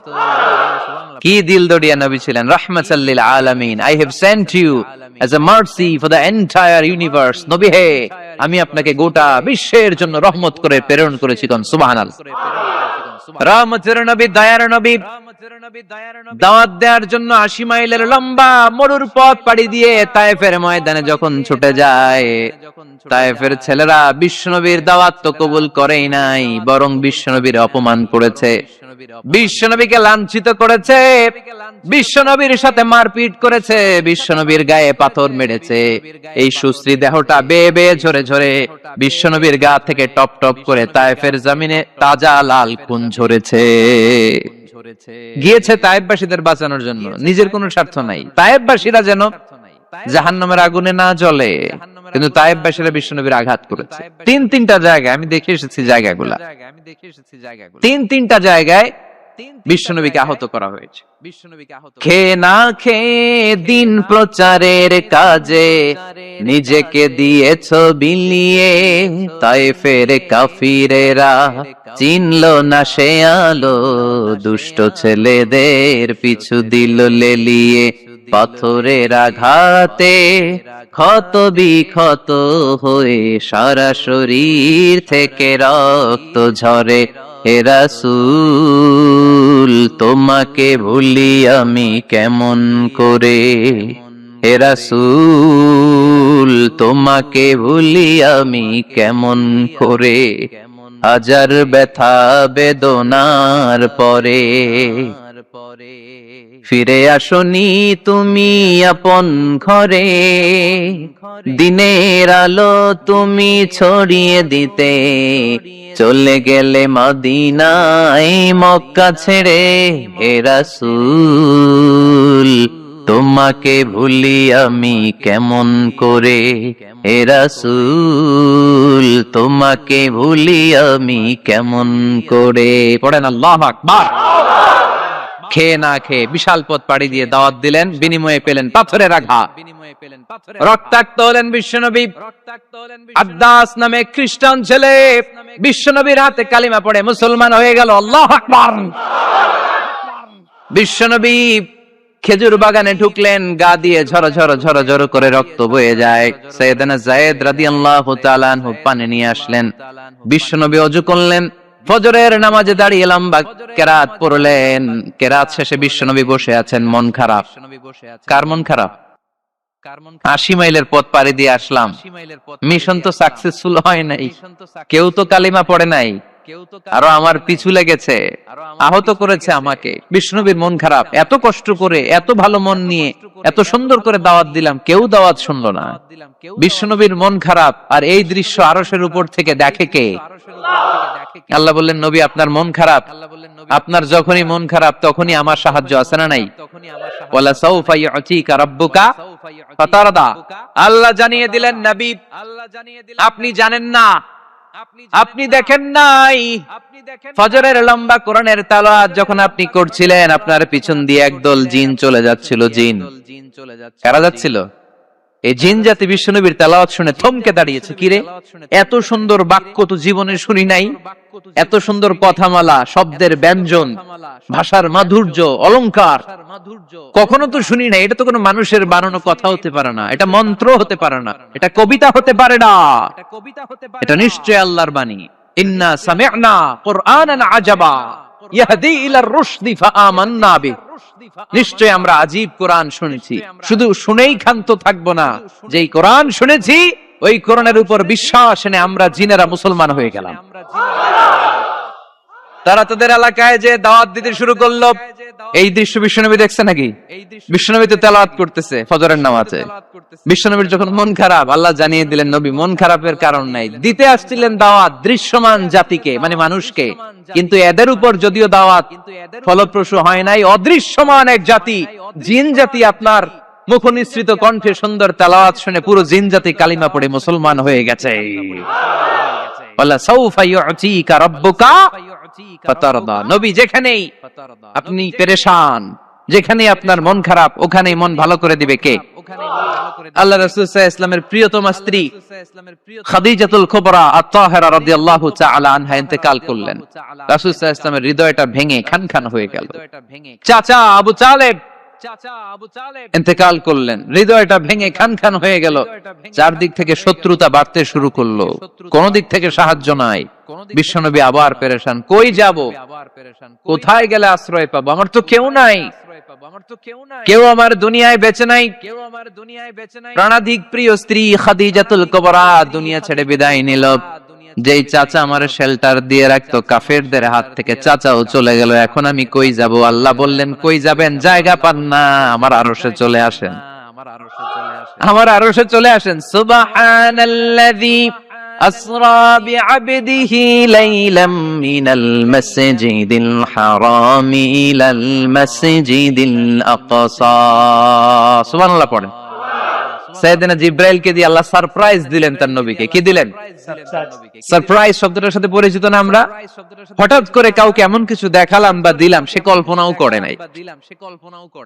Speaker 1: কি দিলদরিয়া নবী ছিলেন, রাহমাতাল লিল আলামিন। I have sent you as a mercy for the entire universe. নবী হে, আমি আপনাকে গোটা বিশ্বের জন্য রহমত করে প্রেরণ করেছি। কোন সুবহানাল্লাহ। রহমতের নবী, দয়ার নবী, দাওয়াত দেওয়ার জন্য 80 মাইলের লম্বা মরুর পথ পাড়ি দিয়ে তায়েফের ময়দানে যখন ছুটে যায়, তায়েফের ছেলেরা বিশ্বনবীর দাওয়াত তো কবুল করেই নাই, বরং বিশ্বনবীর অপমান করেছে, বিশ্বনবীকে লাঞ্ছিত করেছে, বিশ্বনবীর সাথে মারপিট করেছে, বিশ্বনবীর গায়ে পাথর মেরেছে। এই সুশ্রী দেহটা বেয়ে বেয়ে ঝরে ঝরে বিশ্বনবীর গা থেকে টপ টপ করে তায়েফের জমিনে তাজা লাল খুন ঝরেছে। গিয়েছে তায়েফবাসীদের বাঁচানোর জন্য, নিজের কোনো স্বার্থ নাই। তায়েফবাসীরা যেন জাহান্নামের আগুনে না জ্বলে, কিন্তু তায়েফবাসীরা বিশ্বনবীর আঘাত করেছে। তিনটা জায়গায় আমি দেখে এসেছি, জায়গাগুলা তিনটা জায়গায় বিশ্বনবীকে আহত করা হয়েছে। খেয়ে না খেয়ে দিন প্রচারের কাজে নিজেকে দিয়েছ বিলিয়ে, তায়েফের কাফিরেরা চিনল না সে আলো, দুষ্ট ছেলেদের পিছু দিল লেলিয়ে। পাথরের আঘাতে ক্ষত বিক্ষত হয়ে সারা শরীর থেকে রক্ত ঝরে। হে রাসূল তোমাকে ভুলি আমি কেমন করে, হে রাসূল তোমাকে ভুলি আমি কেমন করে। হাজার ব্যথা বেদনার পরে ফিরে আসনি তুমি আপন ঘরে, দিনের আলো তুমি ছড়িয়ে দিতে চলে গেলে মদিনায় মক্কা ছেড়ে। হে রাসূল তোমাকে ভুলি আমি কেমন করে, হে রাসূল তোমাকে ভুলি আমি কেমন করে। পড়েন আল্লাহু আকবার। খেয়ে না খেয়ে বিশাল পথ পাড়ি দিয়ে দাওয়াত দিলেন, বিনিময়ে পেলেন পাথরের আঘাত, রক্তাক্ত হলেন বিশ্বনবী। আদ্দাস নামে খ্রিস্টান ছেলে বিশ্বনবীর হাতে কালিমা পড়ে মুসলমান হয়ে গেল। আল্লাহু আকবার। বিশ্বনবী খেজুর বাগানে ঢুকলেন, গা দিয়ে ঝরো ঝরো ঝরো ঝরো করে রক্ত বয়ে যায়। সাইয়েদনা যায়েদ রাদিয়াল্লাহু তাআলা আনহু পানি নিয়ে আসলেন। বিশ্বনবী ওযু করলেন, ফজরের নামাজে দাঁড়িয়ে লম্বা কেরাত পড়লেন। কেরাত শেষে বিশ্বনবী বসে আছেন, মন খারাপ। কার মন খারাপ? 80 মাইলের পথ পাড়ি দিয়ে আসলাম, মিশন তো সাকসেসফুল হয় নাই, কেউ তো কালিমা পড়ে নাই, আরো আমার পিছু লেগেছে, আহত করেছে আমাকে। বিষ্ণুবীর মন খারাপ। এত কষ্ট করে, এত ভালো মন নিয়ে, এত সুন্দর করে দাওয়াত দিলাম, কেউ দাওয়াত শুনলো না। বিষ্ণুবীর মন খারাপ। আর এই দৃশ্য আরশের উপর থেকে দেখে কে? আল্লাহ বললেন, নবী আপনার মন খারাপ, আপনার যখনই মন খারাপ তখনই আমার সাহায্য আছে না নাই? ওয়ালা সাউফা ইউতিকা রাব্বুকা ফাতারদা। আল্লাহ জানিয়ে দিলেন, নবী আপনি জানেন না, আপনি দেখেন নাই, ফজরের লম্বা কোরআনের তেলাওয়াত যখন আপনি করছিলেন, আপনার পিছন দিয়ে একদল জিন চলে যাচ্ছিল। জিন কারা যাচ্ছিল? এই জিন জাতি বিশ্বনবীর তেলাওয়াত শুনে থমকে দাঁড়িয়েছে। কিরে, এত সুন্দর বাক্য তো জীবনে শুনি নাই, এত সুন্দর কথামালা, শব্দের ব্যঞ্জন, ভাষার মাধুর্য, অলংকার কখনো তো শুনি নাই। এটা তো কোনো মানুষের বানানো কথা হতে পারে না, এটা মন্ত্র হতে পারে না, এটা কবিতা হতে পারে না, এটা নিশ্চয় আল্লাহর বাণী। ইন্না সামি'না কুরআনান আজাবা ইয়াহদি ইলার রুশদি ফাআমান্না বিহি। নিশ্চয় আমরা আজীব কোরআন শুনেছি, শুধু শুনেই ক্ষান্ত থাকবো না, যেই কোরআন শুনেছি ওই কোরআনের উপর বিশ্বাস এনে আমরা জিনেরা মুসলমান হয়ে গেলাম। তারা তাদের এলাকায় যে দাওয়াত দিতে শুরু করলো। এই দৃশ্য বিশ্বনবী দেখছে নাকি? বিশ্বনবী তো তেলাওয়াত করতেছে ফজরের নামাজে। বিশ্বনবীর যখন মন খারাপ, আল্লাহ জানিয়ে দিলেন, নবী মন খারাপের কারণ নাই, দিতে আসছিলেন দাওয়াত দৃশ্যমান জাতিকে, মানে মানুষকে, কিন্তু এদের উপর যদিও দাওয়াত ফলপ্রসূ হয় নাই, অদৃশ্যমান এক জাতি, জিন জাতি আপনার মুখনিসৃত কণ্ঠে সুন্দর তেলাওয়াত শুনে পুরো জিন জাতি কালিমা পড়ে মুসলমান হয়ে গেছে। ওয়ালা সাউফা ইউতিকা রাব্বুকা ফাতারদা। নবী যেখানেই আপনি পেরেশান, যেখানে আপনার মন খারাপ, ওখানেই মন ভালো করে দিবে কে? আল্লাহ রাসূল সাল্লাল্লাহু আলাইহি ওয়াসাল্লামের প্রিয়তমা স্ত্রী খাদিজাতুল কুবরা আত-তাহিরা রাদিয়াল্লাহু তাআলা আনহা ইন্তেকাল করলেন। রাসূল সাল্লাল্লাহু আলাইহি ওয়াসাল্লামের হৃদয়টা ভেঙে খানখান হয়ে গেল। চাচা আবু তালেব ইন্তেকাল করলেন, হৃদয়টা ভেঙে খানখান হয়ে গেল। চারদিক থেকে শত্রুতা বাড়তে শুরু করলো, কোন দিক থেকে সাহায্য নাই। বিশ্বনবী আবার পেরেশান, কই যাব, কোথায় গেলে আশ্রয় পাবো? আমার তো কেউ নাই, কেউ আমার দুনিয়ায় বেঁচে নাই। প্রাণাধিক প্রিয় স্ত্রী খাদিজাতুল কুবরা দুনিয়া ছেড়ে বিদায় নিল। যেই চাচা আমার শেল্টার দিয়ে রাখতো কাফেরদের হাত থেকে, চাচাও চলে গেল। এখন আমি কই যাব? আল্লাহ বললেন, কই যাবেন? জায়গা পান না, আমার আরশে চলে আসেন, আমার আরশে চলে আসেন। সুবহানাল্লাযী আসরা বিআবদিহি লাইলাম মিনাল মাসজিদিল হারামি ইলাল মাসজিদিল আকসা। সুবহানাল্লাহ পড়েন। সাইয়েদনা জিব্রাইলকে দিয়ে আল্লাহ সারপ্রাইজ দিলেন তার নবীকে। কি দিলেন? সারপ্রাইজ শব্দটার সাথে পরিচিত না আমরা? হঠাৎ করে কাউকে এমন কিছু দেখালাম বা দিলাম সে কল্পনাও করে নাই।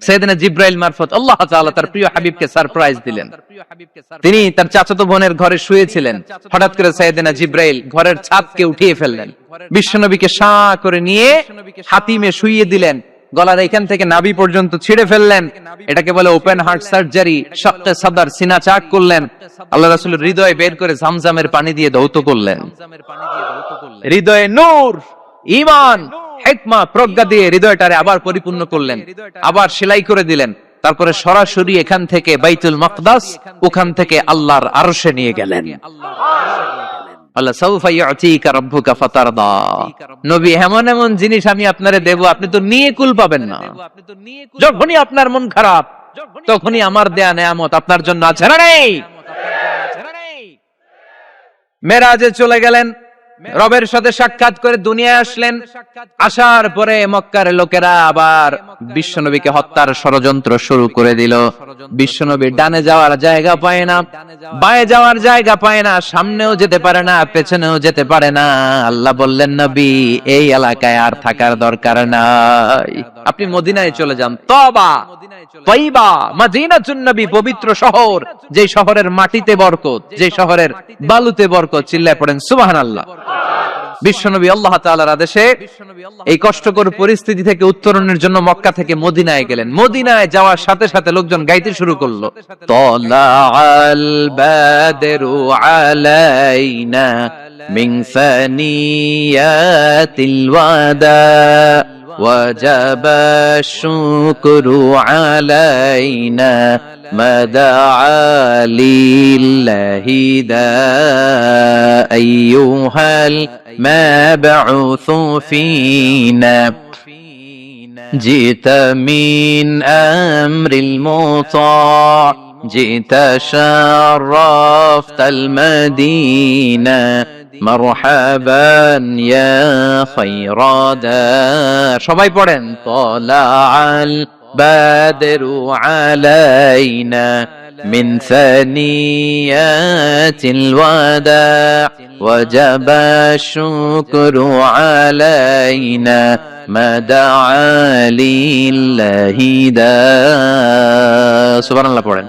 Speaker 1: সাইয়েদনা জিব্রাইল মারফত আল্লাহ তাআলা তার প্রিয় হাবিবকে সারপ্রাইজ দিলেন। তিনি তার চাচাতো বোনের ঘরে শুয়েছিলেন, হঠাৎ করে সাইয়েদনা জিব্রাইল ঘরের ছাদকে উঠিয়ে ফেললেন, বিশ্বনবীকে শাঁ করে নিয়ে হাতিমে শুইয়ে দিলেন, গলার এখান থেকে নাভি পর্যন্ত ছিঁড়ে ফেললেন। এটাকে বলে ওপেন হার্ট সার্জারি। শাক্কে সাদর, সিনা চাক করলেন। আল্লাহ রাসূলের হৃদয় বের করে জামজামের পানি দিয়ে ধৌত করলেন। হৃদয়ে নূর, ঈমান, হিকমা, প্রজ্ঞা দিয়ে হৃদয়টারে আবার পরিপূর্ণ করলেন, আবার সেলাই করে দিলেন। তারপরে সরাসরি এখান থেকে বাইতুল মাকদাস, ওখান থেকে আল্লাহর আরশে নিয়ে গেলেন। আল্লাহ সাউফা ইউতিকা রাব্বুকা ফাতারদা। নবী, এমন এমন জিনিস আমি আপনারে দেব, আপনি তো নিয়ে কুল পাবেন না। যখনই আপনার মন খারাপ, তখনই আমার দেয়া নেয়ামত আপনার জন্য আছে না নেই? মেরাজে চলে গেলেন, রবের সাথে সাক্ষাৎ করে দুনিয়ায় আসলেন। আসার পরে মক্কার লোকেরা আবার বিশ্বনবীকে হত্যার ষড়যন্ত্র শুরু করে দিল। বিশ্বনবী ডানে যাওয়ার জায়গা পায় না, বাঁয়ে যাওয়ার জায়গা পায় না, সামনেও যেতে পারে না, পেছনেও যেতে পারে না। আল্লাহ বললেন, নবী এই এলাকায় আর থাকার দরকার নাই, আপনি মদিনায় চলে যান। তওবা, তাইবা, মদিনাতুন নবী, পবিত্র শহর, যে শহরের মাটিতে বরকত, যে শহরের বালুতে বরকত। চিল্লায় পড়েন সুবহানাল্লাহ। বিশ্বনবী আল্লাহ তাআলার আদেশে এই কষ্টকর পরিস্থিতি থেকে উত্তরণের জন্য মক্কা থেকে মদিনায় গেলেন। মদিনায় যাওয়ার সাথে সাথে লোকজন গাইতে শুরু করলো, তালাআল বাদরু আলাইনা মিন সানিয়াতিল ওয়াদা ওয়াজাবা শুকরু আলাইনা মাদাআ লিল্লাহি দা আইয়ুহাল مبعوث فينا جئت من أمر المطاع جئت شرفت المدينة مرحبا يا خير دار সবাই পড়েন طلع البدر علينا من ثنيات الوداع وجب الشكر علينا ما دعا لله داع সুবহানাল্লাহ পড়েন।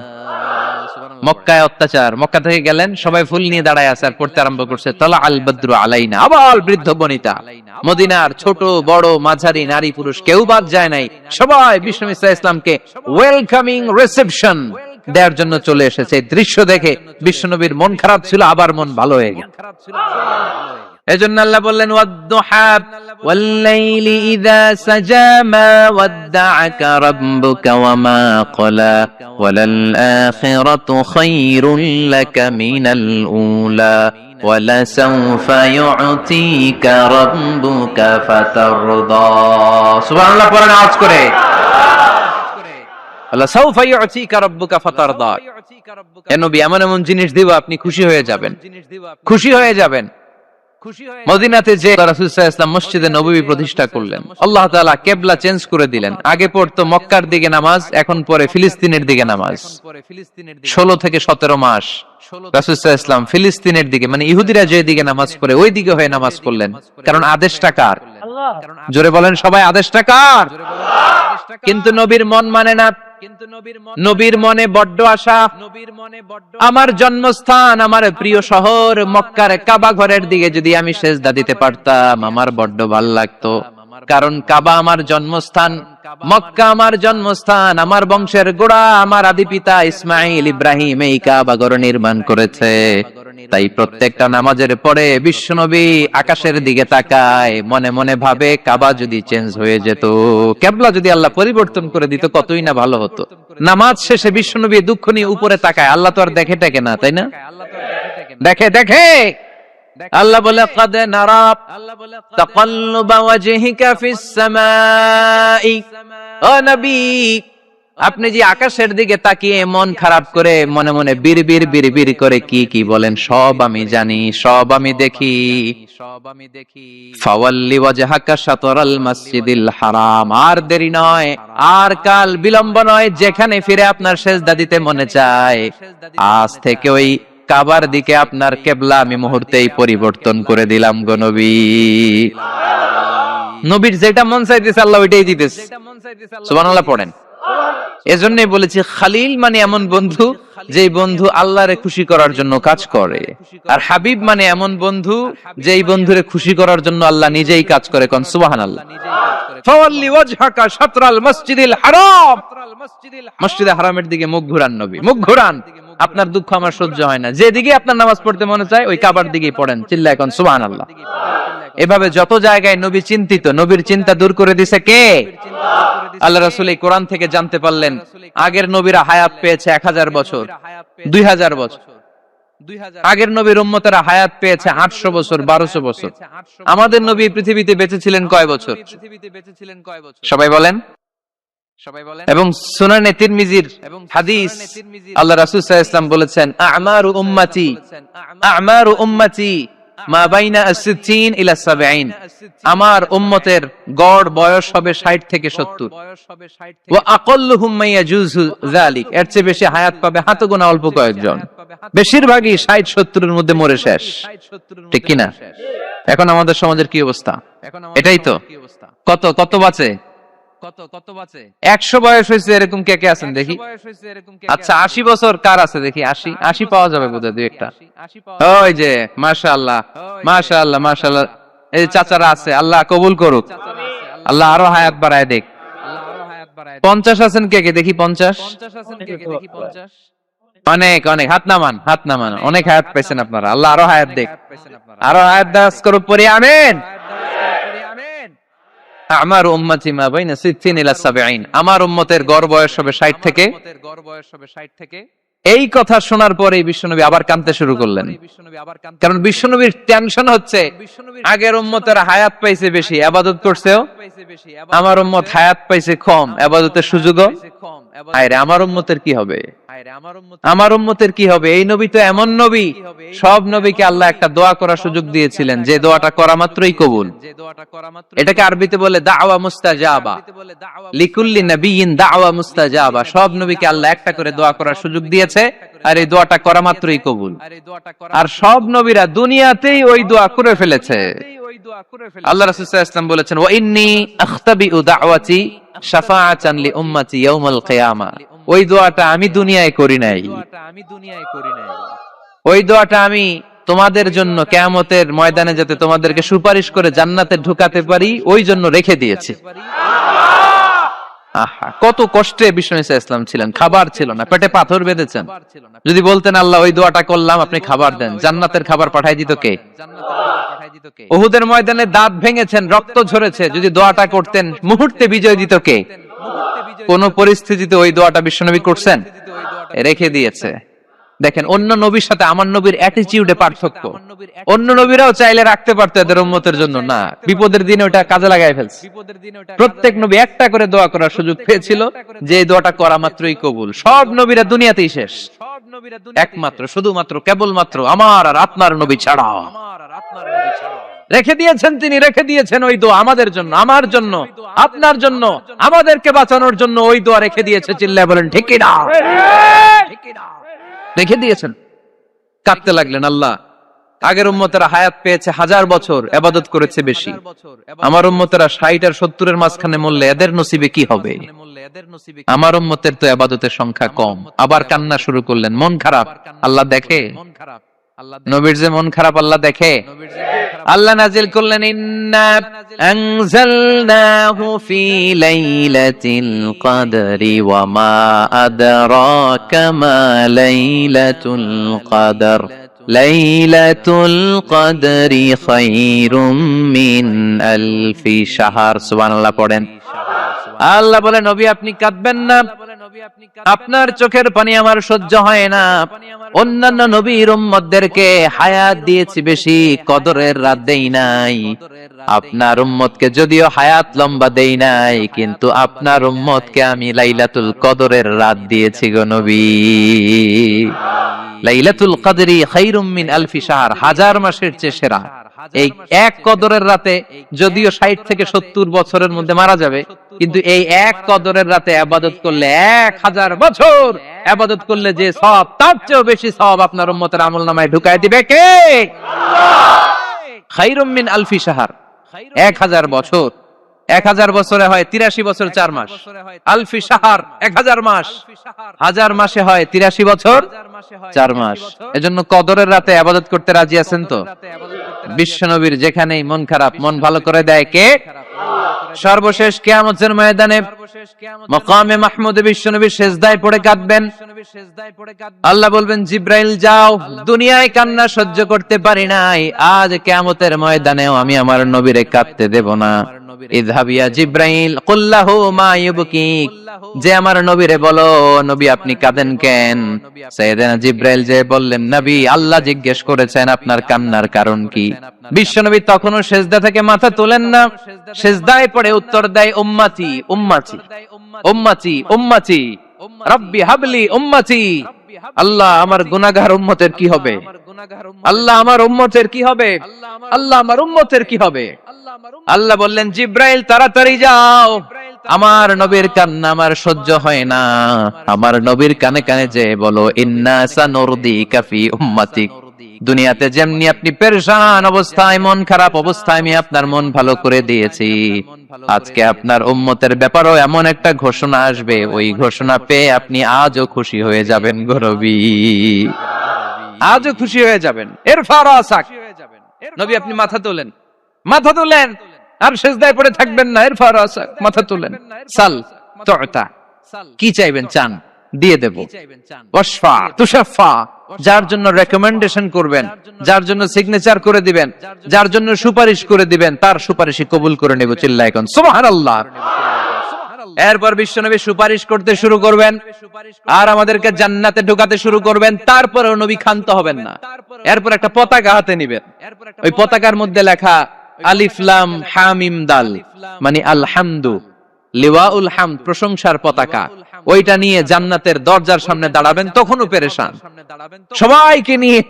Speaker 1: মক্কায় অত্যাচার, মক্কা থেকে গেলেন, সবাই ফুল নিয়ে দাঁড়ায় আছে আর পড়তে আরম্ভ করছে, তালা আল বদরু আলাইনা। আবার বৃদ্ধ বনিতা, মদিনার ছোট বড় মাঝারি নারী পুরুষ কেউ বাদ যায় নাই, সবাই বিষ্ণু ইসা ইসলামকে ওয়েলকামিং রিসেপশন দেওয়ার জন্য চলে এসেছে। দৃশ্য দেখে বিশ্বনবীর মন খারাপ ছিল, আবার মন ভালো হয়ে গেল। এজন্য আল্লাহ বললেন, ওয়াদ-দুহা ওয়াল-লাইলি ইযা সাজা মা ওয়াদ্দাআকা রাব্বুকা ওয়া মা ক্বালা ওয়ালাল আখিরাতু খায়রুল লাকা মিনাল উলা ওয়ালাসাউফা ইউতিকা রাব্বুকা ফাতারদা। সুবহানাল্লাহ পড়েন আওয়াজ করে, আল্লাহ সাউফা ইউতিকা রাব্বুকা ফাতারদা। এ নবী, এমন এমন জিনিস দিব আপনি খুশি হয়ে যাবেন, খুশি হয়ে যাবেন। মদিনাতে যে রাসূল সাল্লাল্লাহু আলাইহি ওয়াসাল্লাম মসজিদে নববী প্রতিষ্ঠা করলেন, আল্লাহ তাআলা কিবলা চেঞ্জ করে দিলেন। আগে পড়তো মক্কার দিকে নামাজ, এখন পড়ে ফিলিস্তিনের দিকে নামাজ। 16 থেকে 17 মাস রাসূল সাল্লাল্লাহু আলাইহি ওয়াসাল্লাম ফিলিস্তিনের দিকে, মানে ইহুদিরা যে দিকে নামাজ পড়ে ওই দিকে হয়ে নামাজ পড়লেন। কারণ আদেশটা কার? আল্লাহ। জোরে বলেন সবাই, আদেশটা কার? কিন্তু নবীর মন মানে না। নবীর মনে বড্ড আশা, আমার জন্মস্থান, আমার প্রিয় শহর মক্কার কাবা ঘরের দিকে যদি আমি সেজদা দিতে পারতাম আমার বড্ড ভালো লাগতো। কারণ কাবা আমার জন্মস্থান, মক্কা আমার জন্মস্থান, আমার বংশের গোড়া, আমার আদি পিতা ইসমাইল ইব্রাহিম এই কাবা ঘর নির্মাণ করেছে। তাই প্রত্যেকটা নামাজের পরে বিশ্বনবী আকাশের দিকে তাকায়, মনে মনে ভাবে কাবা যদি চেঞ্জ হয়ে যেত, কিবলা যদি আল্লাহ পরিবর্তন করে দিত কতই না ভালো হতো। নামাজ শেষে বিশ্বনবী দুঃখ নিয়ে উপরে তাকায়, আল্লাহ তো আর দেখে টেকে না, তাই না? দেখে দেখে আল্লাহ বলে, ক্বাদ নারা তাকাল্লুবা ওয়াজহিকা ফিস সামাই। ও নবী, আপনি যে আকাশের দিকে তাকিয়ে মন খারাপ করে মনে মনে বিড়বিড় বিড়বিড় করে কি কি বলেন, সব আমি জানি, সব আমি দেখি। ফাওয়াল্লি ওয়াজহাকা শাতরাল মাসজিদিল হারাম। আর দেরি নয়, আর কাল বিলম্ব নয়, যেখানে ফিরে আপনার সেজদা দিতে মনে চায় আজ থেকে ওই কাবার দিকে আপনার কিবলা আমি মুহূর্তেই পরিবর্তন করে দিলাম গো নবী। নবীর যেটা মন চাইতেছে আল্লাহ ওইটাই দিতেছে। সুবহানাল্লাহ পড়েন। এজন্যই বলেছি, খালিল মানে এমন বন্ধু যেই বন্ধু আল্লাহরে খুশি করার জন্য কাজ করে, আর হাবিব মানে এমন বন্ধু যেই বন্ধুরে খুশি করার জন্য আল্লাহ নিজেই কাজ করে। কোন সুবহানাল্লাহ। ফাওয়াল্লি ওয়াজহাকা শাতরাল মাসজিদিল হারাম। মসজিদে হারামের দিকে মুখ ঘুরান নবী, মুখ ঘুরান। আপনার দুঃখ আমার সহ্য হয় না, যেদিকে আপনার নামাজ পড়তে মনে চায় ওই কাবার দিকেই পড়েন। চিল্লায় কোন সুবহানাল্লাহ। এভাবে যত জায়গায় নবী চিন্তিত, নবীর চিন্তা দূর করে দিছে কে? আল্লাহ রাসূল এই কোরআন থেকে জানতে পারলেন আগের নবীরা হায়াত পেয়েছে 1000 বছর, 2000 বছর। আগের নবীর উম্মতেরা হায়াত পেয়েছে 800 বছর, 1200 বছর। আমাদের নবী পৃথিবীতে বেঁচে ছিলেন কয় বছর? সবাই বলেন। এবং সুনানে তিরমিজির হাদিস, আল্লাহ রাসূল সাল্লাল্লাহু আলাইহি ওয়াসাল্লাম বলেছেন, আমারু উম্মতি মা বাইনা as-sittin ইলা 70, আমার উম্মতের গড় বয়স হবে 60 থেকে 70। ওয়া আকাল্লুহুম মা ইয়াজুজু যালিক, এর চেয়ে বেশি হায়াত পাবে হাতে গোনা অল্প কয়েকজন, বেশিরভাগই 60-70 এর মধ্যে মরে শেষ, ঠিক কি না? এখন আমাদের সমাজের কি অবস্থা? এটাই তো। কত কত বাঁচে? 100 বয়স হয়েছে এরকম কে কে আছেন দেখি? আচ্ছা 80 বছর কার আছে দেখি? 80 পাওয়া যাবে বোধহয় দুই একটা। ওই যে মাশাআল্লাহ মাশাআল্লাহ মাশাআল্লাহ, এই চাচারা আছে, আল্লাহ কবুল করুক, আল্লাহ আরো হায়াত বাড়ায় দেখ। 50 আছেন কে কে দেখি? 50 অনেক অনেক, হাত নামান হাত নামান, অনেক হায়াত পাইছেন আপনারা, আল্লাহ আরো হায়াত দেখ, আরো হায়াত দাস করুক, পড়ি আমিন। আমার উম্মতি মা বাইনা 60 ইলা 70, আমার উম্মতের গড় বয়স হবে 60 থেকে। এই কথা শোনার পরে বিশ্বনবী আবার কাঁদতে শুরু করলেন, কারণ বিশ্বনবীর টেনশন হচ্ছে আগের উম্মতের হায়াত পাইছে বেশি, ইবাদত করছেও, আমার উম্মত হায়াত পাইছে কম, ইবাদতের সুযোগও। আরে আমার উম্মতের কি হবে? আমার উম্মতের কি হবে? এই নবী তো এমন নবী, সব নবীকে আল্লাহ একটা দোয়া করার সুযোগ দিয়েছিলেন, যে দোয়াটা করা মাত্রই কবুল। এটাকে আরবিতে বলে দাওয়া মুস্তাজাবা, লিকুল্লি নবিয়িন দাওয়া মুস্তাজাবা, সব নবীকে আল্লাহ একটা করে দোয়া করার সুযোগ দিয়েছে, আর এই দোয়াটা করা মাত্রই কবুল। আর সব নবীরা দুনিয়াতেই ওই দোয়া করে ফেলেছে। আল্লাহ রাসূল সাল্লাল্লাহু আলাইহি ওয়াসাল্লাম বলেছেন, ওয়া ইন্নী আখতাবিউ দাওয়াতি শাফাআতান লি উম্মতি ইয়াউমাল কিয়ামা, ওই দোয়াটা আমি দুনিয়ায় করি নাই, ওই দোয়াটা আমি তোমাদের জন্য কিয়ামতের ময়দানে যাতে তোমাদেরকে সুপারিশ করে জান্নাতে ঢুকাতে পারি, ওই জন্য রেখে দিয়েছি। আহা, কত কষ্টে বিষ্ণু ঈসা ইসলাম ছিলেন, খাবার ছিল না, পেটে পাথর বেঁধেছেন। যদি বলতেন আল্লাহ ওই দোয়াটা করলাম, আপনি খাবার দেন, জান্নাতের খাবার পাঠাই দিত কে? উহুদের ময়দানে দাঁত ভেঙেছেন, রক্ত ঝরেছে, যদি দোয়াটা করতেন মুহূর্তে বিজয় দিত কে? কোন পরিস্থিতিতে ওই দোয়াটা বিশ্বনবী করছেন? রেখে দিয়েছে। দেখেন অন্য নবীর সাথে আমার নবীর অ্যাটিটিউডে পার্থক্য। অন্য নবীরাও চাইলে রাখতে পারতো এদের উম্মতের জন্য, না, বিপদের দিনে ওটা কাজে লাগায় ফেলছে। প্রত্যেক নবী একটা করে দোয়া করার সুযোগ পেয়েছিল, যে দোয়াটা করা মাত্রই কবুল। সব নবীরা দুনিয়াতেই শেষ, একমাত্র শুধুমাত্র কেবলমাত্র আমার আর আপনার নবী ছাড়া রেখে দিয়েছেন তিনি, রেখে দিয়েছেন ওই দোয়া আমাদের জন্য, আমার জন্য, আপনার জন্য, আমাদেরকে বাঁচানোর জন্য ওই দোয়া রেখে দিয়েছে। চিল্লায় বলেন ঠিক কি না? রেখে দিয়েছেন। কাঁদতে লাগলেন, আল্লাহ আগের উম্মতেরা হায়াত পেয়েছে 1000 বছর, ইবাদত করেছে বেশি, আমার উম্মতেরা 60 আর 70 এর মাঝখানে মরলে এদের নসিবে কি হবে? আমার উম্মতের তো ইবাদতের সংখ্যা কম। আবার কান্না শুরু করলেন, মন খারাপ, আল্লাহ দেখে, নবীর যে মন খারাপ আল্লাহ দেখে। আল্লাহ নাজিল করলেন, ইন্না আনজালনাহু ফি লাইলাতিল কদরি ওয়া মা আদরাকা মা লাইলাতুল কদর লাইলাতুল কদরি খায়রুম মিন আলফি শাহর। সুবহানাল্লাহ পড়েন। আল্লাহ বলে, নবী আপনি কাঁদবেন না, আপনার চোখের পানি আমার সহ্য হয় না। অন্যান্য নবীর উম্মতদেরকে হায়াত দিয়েছি বেশি, কদরের রাত দেই নাই। আপনার উম্মতকে যদিও হায়াত লম্বা দেই নাই, কিন্তু আপনার উম্মতকে আমি লাইলাতুল কদরের রাত দিয়েছি গো নবী। লাইলাতুল কদরি খায়রুম মিন আলফি শাহর, 1000 মাসের চেয়ে সেরা। এই এক কদরের রাতে যদিও 60 থেকে 70 বছরের মধ্যে মারা যাবে, কিন্তু এই এক কদরের রাতে ইবাদত করলে 1000 বছর ইবাদত করলে যে সওয়াব, তার চেয়েও বেশি সওয়াব আপনার উম্মতের আমলনামায় ঢুকায় দিবে কে? খায়রুম মিন আলফি শাহর, 1000 বছর। 1000 বছরে হয় 83 বছর 4 মাস। আলফি শাহর 1000 মাস, 1000 মাসে হয় 83 বছর 4 মাস। এজন্য কদরের রাতে ইবাদত করতে রাজি আছেন তো? বিশ্বনবীর যেখানেই মন খারাপ, মন ভালো করে দেয় কে? সর্বশেষ কিয়ামতের ময়দানে মাকামে মাহমুদে বিশ্বনবী সিজদায় পড়ে কাঁদবেন। আল্লাহ বলবেন, জিব্রাইল যাও, দুনিয়ায় কান্না সহ্য করতে পারি নাই, আজ কিয়ামতের ময়দানেও আমি আমার নবীরে কাঁদতে দেব না। ইযহাব ইয়া জিব্রাইল কুল্লাহু মা ইবকিক, যে আমার নবীরে বলো, নবী আপনি কাঁদেন কেন? সাইয়েদনা জিব্রাইল যে বললেন, নবী আল্লাহ জিজ্ঞেস করেছেন আপনার কান্নার কারণ কি। বিশ্বনবী তখনও সিজদা থেকে মাথা তোলেন না, সিজদায় পড়ে উত্তর দেয়, উম্মতি উম্মতি উম্মতি উম্মতি রব্বি হাবলি উম্মতি। আল্লাহ আমার গুনাহগার উম্মতের কি হবে? আল্লাহ আমার উম্মতের কি হবে, আল্লাহ আমার উম্মতের কি হবে। আল্লাহ বললেন জিব্রাইল তাড়াতাড়ি যাও, আমার নবীর কান্না আমার সহ্য হয় না, আমার নবীর কানে কানে যে বলো ইন্না সানুরদিকা ফি উম্মাতিক, দুনিয়াতে যেমনি আপনি পেরেশান অবস্থায়, মন খারাপ অবস্থায় আমি আপনার মন ভালো করে দিয়েছি, আজকে আপনার উম্মতের ব্যাপারেও এমন একটা ঘোষণা আসবে, ওই ঘোষণা পেয়ে আপনি আজও খুশি হয়ে যাবেন গরবি, আজও খুশি হয়ে যাবেন। ইরফা রাসাক, নবী আপনি মাথা তোলেন, মাথা তোলেন, আর সিজদায় পড়ে থাকবেন না। ইরফা রাসাক, মাথা তোলেন। সাল তুতা, কি চাইবেন চান দিয়ে দেব। ওয়াশফা তুশাফা, যার জন্য রেকমেন্ডেশন করবেন, যার জন্য সিগনেচার করে দিবেন, যার জন্য সুপারিশ করে দিবেন, তার সুপারিশই কবুল করে নেব। চিল্লায় কোন সুবহানাল্লাহ। এরপর বিশ্বনবী সুপারিশ করতে শুরু করবেন আর আমাদেরকে জান্নাতে ঢোকাতে শুরু করবেন। তারপরেও নবী ক্ষান্ত হবেন না। এরপর একটা পতাকা হাতে নিবেন, ওই পতাকার মধ্যে লেখা আলিফ লাম হা মিম দাল, মানে আলহামদু, লিওয়াউল হামদ, প্রশংসার পতাকা, ওইটা নিয়ে জান্নাতের দরজার সামনে দাঁড়াবেন। তখনও পেরেশান, সবাইকে নিয়ে,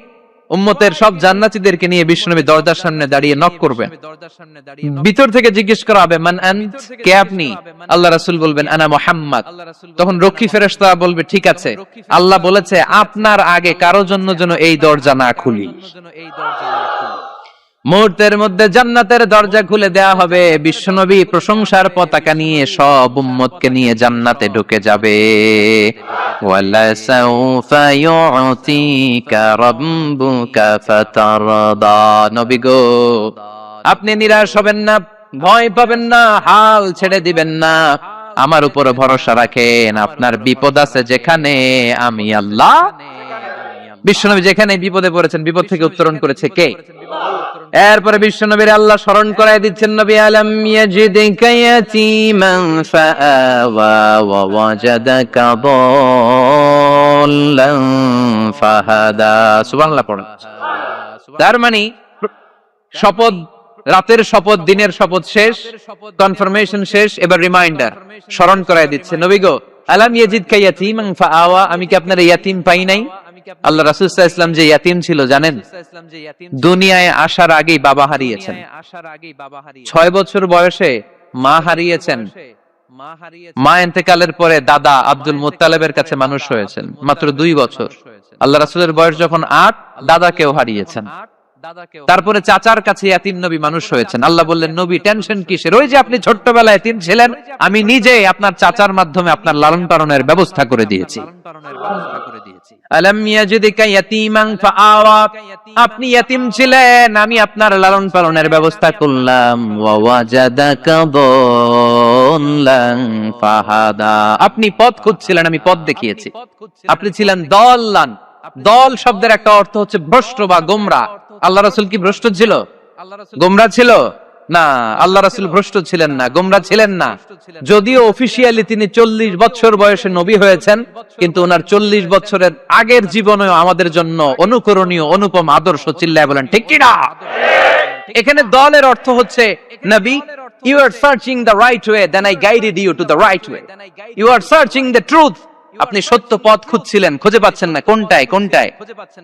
Speaker 1: উম্মতের সব জান্নাতীদেরকে নিয়ে বিশ্বনবী দরজার সামনে দাঁড়িয়ে নক করবেন। ভিতর থেকে জিজ্ঞেস করা হবে মান আনত, কে আপনি? আল্লাহ রাসূল বলবেন আনা মুহাম্মদ। তখন রক্ষী ফেরেশতা বলবে ঠিক আছে, আল্লাহ বলেছে আপনার আগে কারো জন্য যেন এই দরজা না খুলি। মুহূর্তের মধ্যে জান্নাতের দরজা খুলে দেয়া হবে, বিশ্বনবী প্রশংসার পতাকা নিয়ে সব উম্মতকে নিয়ে জান্নাতে ঢুকে যাবে। ওয়ালা সাউফা ইউতিকা রাব্বুকা ফাতারদা, নবী গো আপনি নিরাশ হবেন না, ভয় পাবেন না, হাল ছেড়ে দিবেন না, আমার উপর ভরসা রাখেন। আপনার বিপদ আছে যেখানে, আমি আল্লাহ। বিশ্বনবী যেখানে বিপদে পড়েছেন, বিপদ থেকে উত্তরণ করেছে কে? এরপরে বিশ্বনবীর আল্লাহ স্মরণ করায় দিচ্ছেন, নবী আলাম ইয়াজিদিকা ইয়াতীমান ফাআওয়া ওয়া ওয়াজাদাকা দাল্লান ফাহাদা। সুবহানাল্লাহ পড়েন। তার মানে শপথ, রাতের শপথ, দিনের শপথ শেষ, কনফার্মেশন শেষ, এবার রিমাইন্ডার, স্মরণ করায় দিচ্ছে, নবী গো আলাম ইয়াজিদকা ইয়াতীমান ফাআওয়া, আমি কি আপনার ইয়াতীম পাই নাই? আল্লাহ রাসূল সাল্লাল্লাহু আলাইহি ওয়াসাল্লাম যে ইয়াতীম ছিল জানেন, দুনিয়ায় আসার আগেই বাবা হারিয়েছেন। 6 বছর বয়সে মা হারিয়েছেন। মা ইন্তেকালের পরে দাদা আব্দুল মুত্তালিবের কাছে মানুষ হয়েছেন মাত্র 2 বছর। আল্লাহ রাসূলের বয়স যখন 8, দাদাকেও হারিয়েছেন। তারপরে চাচার কাছে ইয়াতীম নবী মানুষ হয়েছেন। আল্লাহ বললেন নবী টেনশন কিসের, ওই যে আপনি ছোট্টবেলায় ইয়াতীম ছিলেন, আমি নিজে আপনার চাচার মাধ্যমে আপনার লালন পালনের ব্যবস্থা করে দিয়েছি। আলাম ইয়াজিদিকা ইয়াতীমান ফাআওয়া, আপনি ইয়াতীম ছিলেন, আমি আপনার লালন পালনের ব্যবস্থা করলাম। ওয়া ওয়াজাদাকা দাল্লান ফাহাদা, আপনি পথ খুঁজছিলেন, আমি পথ দেখিয়েছি। আপনি ছিলেন দল্লান, দল শব্দের একটা অর্থ হচ্ছে ভ্রষ্ট বা গোমরা। আল্লাহ রাসূল কি ভ্রষ্ট ছিল? গোমরা ছিল না, আল্লাহ রাসূল ভ্রষ্ট ছিলেন না, গোমরা ছিলেন না। যদিও অফিশিয়ালি তিনি 40 বছর বয়সে নবী হয়েছেন, কিন্তু ওনার 40 বছরের আগের জীবনেও আমাদের জন্য অনুকরণীয়, অনুপম আদর্শ। চিল্লায় বলেন ঠিক কি না? এখানে দলের অর্থ হচ্ছে নবী, you are searching the right way, then I guided you to the right way. You are searching the truth, আপনি সত্য পথ খুঁজছিলেন, খুঁজে পাচ্ছেন না, কোনটায় কোনটায়,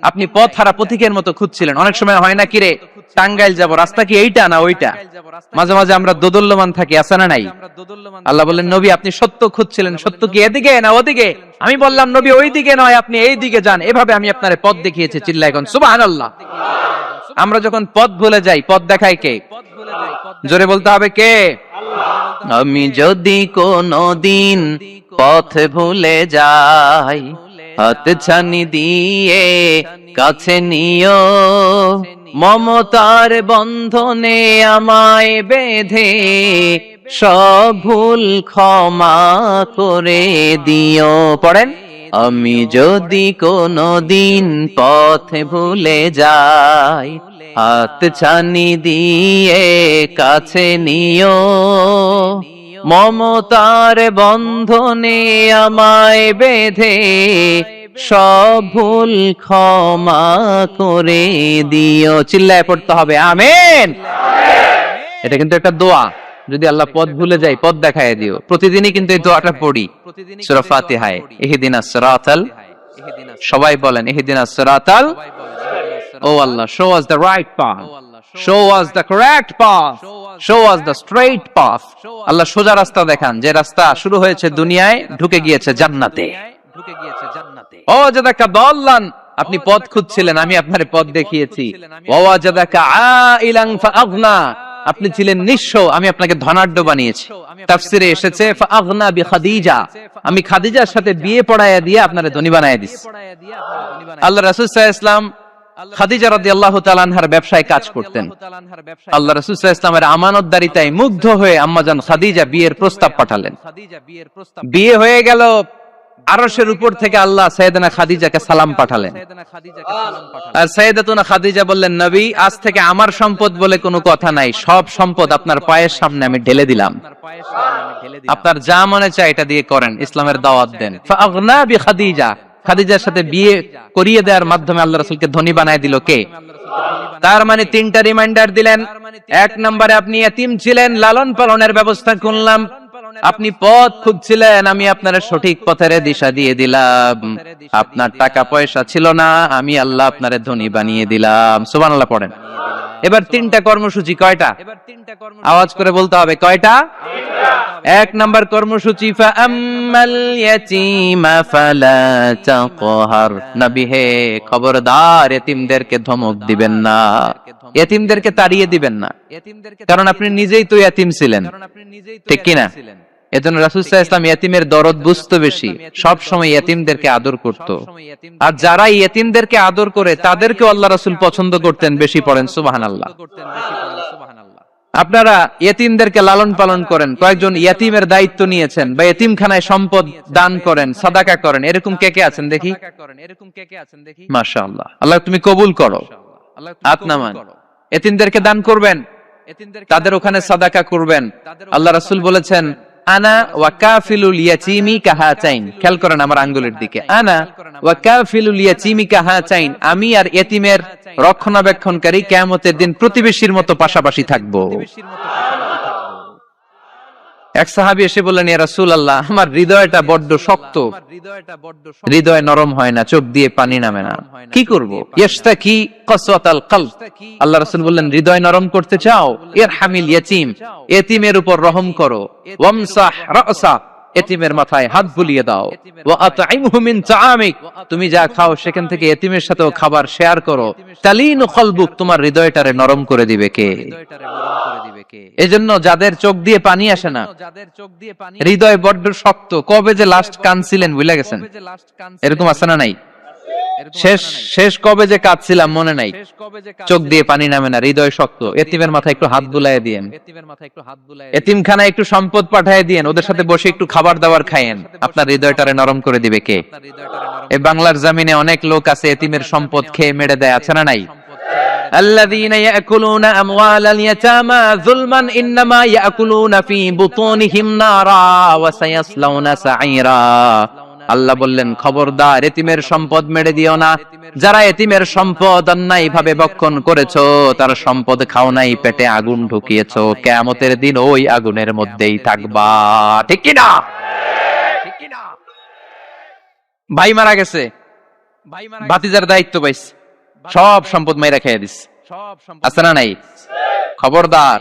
Speaker 1: আপনি পথ হারা পথিকের মতো খুঁজছিলেন। অনেক সময় হয় না, কিরে টাঙ্গাইল যাব, রাস্তা কি এইটা না ওইটা? মাঝে মাঝে আমরা দোদুল্যমান থাকি, আছে না নাই? আল্লাহ বললেন নবী আপনি সত্য খুঁজছিলেন, সত্য কি এদিকে না ওদিকে? আমি বললাম নবী ওই দিকে নয়, আপনি এই দিকে যান, এভাবে আমি আপনার পথ দেখিয়েছি। চিল্লায় এখন সুবহানাল্লাহ। আমরা যখন পথ ভুলে যাই, পথ দেখায় কে? জোরে বলতে হবে কে? আমি যদি কোনদিন পথ ভুলে যাই, হাত ছানি দিয়ে কাছে নিও, মমতার বন্ধনে আমায় বেঁধে সব ভুল ক্ষমা করে দিও। পড়েন, আমি যদি কোনদিন পথ ভুলে যাই, হাত ছানি দিয়ে কাছে নিও, মমতার বন্ধনে আমায় বেঁধে সব ভুল ক্ষমা করে দিও। চিল্লায় পড়তে হবে আমিন। এটা কিন্তু একটা দোয়া, যদি আল্লাহ পথ ভুলে যাই পথ দেখায় দিও। প্রতিদিনই কিন্তু এই দোয়াটা পড়ি সূরা ফাতিহায়, ইহদিনাস সিরাতাল, সবাই বলেন ইহদিনাস সিরাতাল Oh Allah, show us the right path. Show us the correct path. Show us the straight path. আল্লাহ সোজা রাস্তা দেখান, যে রাস্তা শুরু হয়েছে দুনিয়ায়, ঢুকে গিয়েছে জান্নাতে। ও ওয়াজাদাকা দাল্লান, আপনি পথ খুঁজছিলেন, আমি আপনার পথ দেখিয়েছি। ওয়াজাদাকা আইলান ফাআগনা, আপনি ছিলেন নিঃস্ব, আমি আপনাকে ধনাঢ্য বানিয়েছি। তাফসিরে এসেছে ফাআগনা বিখাদিজা, আমি খাদিজার সাথে বিয়ে পড়ায়া দিয়ে আপনারে ধনী বানায়া দিছি। আল্লাহ রাসূল সাল্লাল্লাহু আলাইহি ওয়াসাল্লাম খাদিজা রাদিয়াল্লাহু তাআলা আনহার ব্যবসায় কাজ করতেন। আল্লাহ রাসূল সাল্লাল্লাহু আলাইহি ওয়াসাল্লামের আমানতদারিতায় মুগ্ধ হয়ে আম্মাজান খাদিজা বিয়ের প্রস্তাব পাঠালেন। বিয়ে হয়ে গেল, আরশের উপর থেকে আল্লাহ সাইয়েদানা খাদিজাকে সালাম পাঠালেন। আর সাইয়েদাতুনা খাদিজা বললেন, নবী, আজ থেকে আমার সম্পদ বলে কোনো কথা নাই, সব সম্পদ আপনার পায়ের সামনে আমি ঢেলে দিলাম, আপনার যা মনে চায় এটা দিয়ে করেন, ইসলামের দাওয়াত দেন। ফাআগনা বিখাদিজা, খাদিজার সাথে বিয়ে করিয়ে দেওয়ার মাধ্যমে আল্লাহ রাসূলকে ধনী বানায় দিল কে? তার মানে তিনটা রিমাইন্ডার দিলেন। এক নম্বরে আপনি ইতিম ছিলেন, লালন পালনের ব্যবস্থা করলাম। আপনি পথ খুঁজছিলেন, আমি আপনার সঠিক পথের দিশা দিয়ে দিলাম। আপনার টাকা পয়সা ছিল না, আমি আল্লাহ আপনারে ধনী বানিয়ে দিলাম। সুবহানাল্লাহ পড়েন। এবার তিনটা কর্মসূচি, কয়টা? আওয়াজ করে বলতে হবে, কয়টা? এক নাম্বার কর্মসূচি, ফাআম্মাল ইয়াতীমা ফালা তাকহার, নবী হে খবরদার, এতিমদেরকে ধমক দিবেন না, এতিমদেরকে তাড়িয়ে দিবেন না, কারণ আপনি নিজেই তো এতিম ছিলেন, ঠিক কি না? এজন্য রাসূল সাল্লাল্লাহু আলাইহি ওয়াসাল্লাম এতিমের দরদ বুঝতো বেশি, সব সময় এতিমদেরকে আদর করত। আর যারা এতিমদেরকে আদর করে তাদেরকে আল্লাহ রাসূল পছন্দ করতেন বেশি। পড়েন সুবহানাল্লাহ। আপনারা এতিমদেরকে লালন পালন করেন, কয়েকজন এতিমের দায়িত্ব নিয়েছেন, বা এতিমখানায় সম্পদ দান করেন, সাদাকা করেন, এরকম কে কে আছেন দেখি? মাশাআল্লাহ, আল্লাহ তুমি কবুল করো। হাত নামান। এতিমদেরকে দান করবেন, তাদের ওখানে সাদাকা করবেন। আল্লাহ রাসূল বলেছেন, আনা ওয়া কাফিলুল ইয়াতীমি কাহাতাইন, খেয়াল করেন আমার আঙ্গুলের দিকে, আনা ওয়া কাফিলুল ইয়াতীমি কাহাতাইন, আমি আর এতিমের রক্ষণাবেক্ষণকারী কিয়ামতের দিন প্রতিবেশীর মতো পাশাপাশি থাকবো। এক সাহাবী এসে বললেন, ইয়া রাসূলুল্লাহ, আমার হৃদয়টা বড্ড শক্ত, হৃদয় নরম হয় না, চোখ দিয়ে পানি নামে না, কি করব? ইয়াশতাকি কাসওয়াতাল কলব। আল্লাহ রাসূল বললেন, হৃদয় নরম করতে চাও? ইরহামিল ইয়াতীম, এতিমের উপর রহম করো। ওয়ামসাহ রাসা, এতিমের মাথায় হাত বুলিয়ে দাও। ওয়া আতইমহু মিন তাআমিক, তুমি যা খাও সেখান থেকে এতিমের সাথেও খাবার শেয়ার করো। তালিনু কলবুক, তোমার হৃদয়টারে নরম করে দিবে কে? এজন্য যাদের চোখ দিয়ে পানি আসে না, হৃদয় বড্ড শক্ত, কবে যে লাস্ট কাঁদছিলেন ভুলে গেছেন, এরকম আছে না নাই? শেষ কবে যে কাঁদছিলাম মনে নাই, চোখ দিয়ে পানি নামে না, হৃদয় শক্ত। এতিমের মাথায় একটু হাত বুলাইয়া দিয়েন, এতিমখানায় একটু সম্পদ পাঠায় দিয়েন, ওদের সাথে বসে একটু খাবার দাবার খাইয়েন, আপনার হৃদয়টারে নরম করে দিবে কে? এই বাংলার জমিনে অনেক লোক আছে এতিমের সম্পদ খেয়ে মেরে দেয়, আছে না নাই? الذين يأكلون أموال اليتامى ظلما إنما يأكلون في بطونهم نارا وسيصلون سعيرا। আল্লাহ বললেন, খবরদার, এতিমের সম্পদ মেরে দিও না। যারা এতিমের সম্পদ অন্যায় ভাবে ভক্ষণ করেছো, তার সম্পদ খাও নাই, পেটে আগুন ঢুকিয়েছো, কিয়ামতের দিন ওই আগুনের মধ্যেই থাকবা, ঠিক কি না? ভাই মারা গেছে, ভাতিজার দায়িত্ব পাইছে, সব সম্পদ মাইরা খেয়ে দিস, আছে না নাই? খবরদার,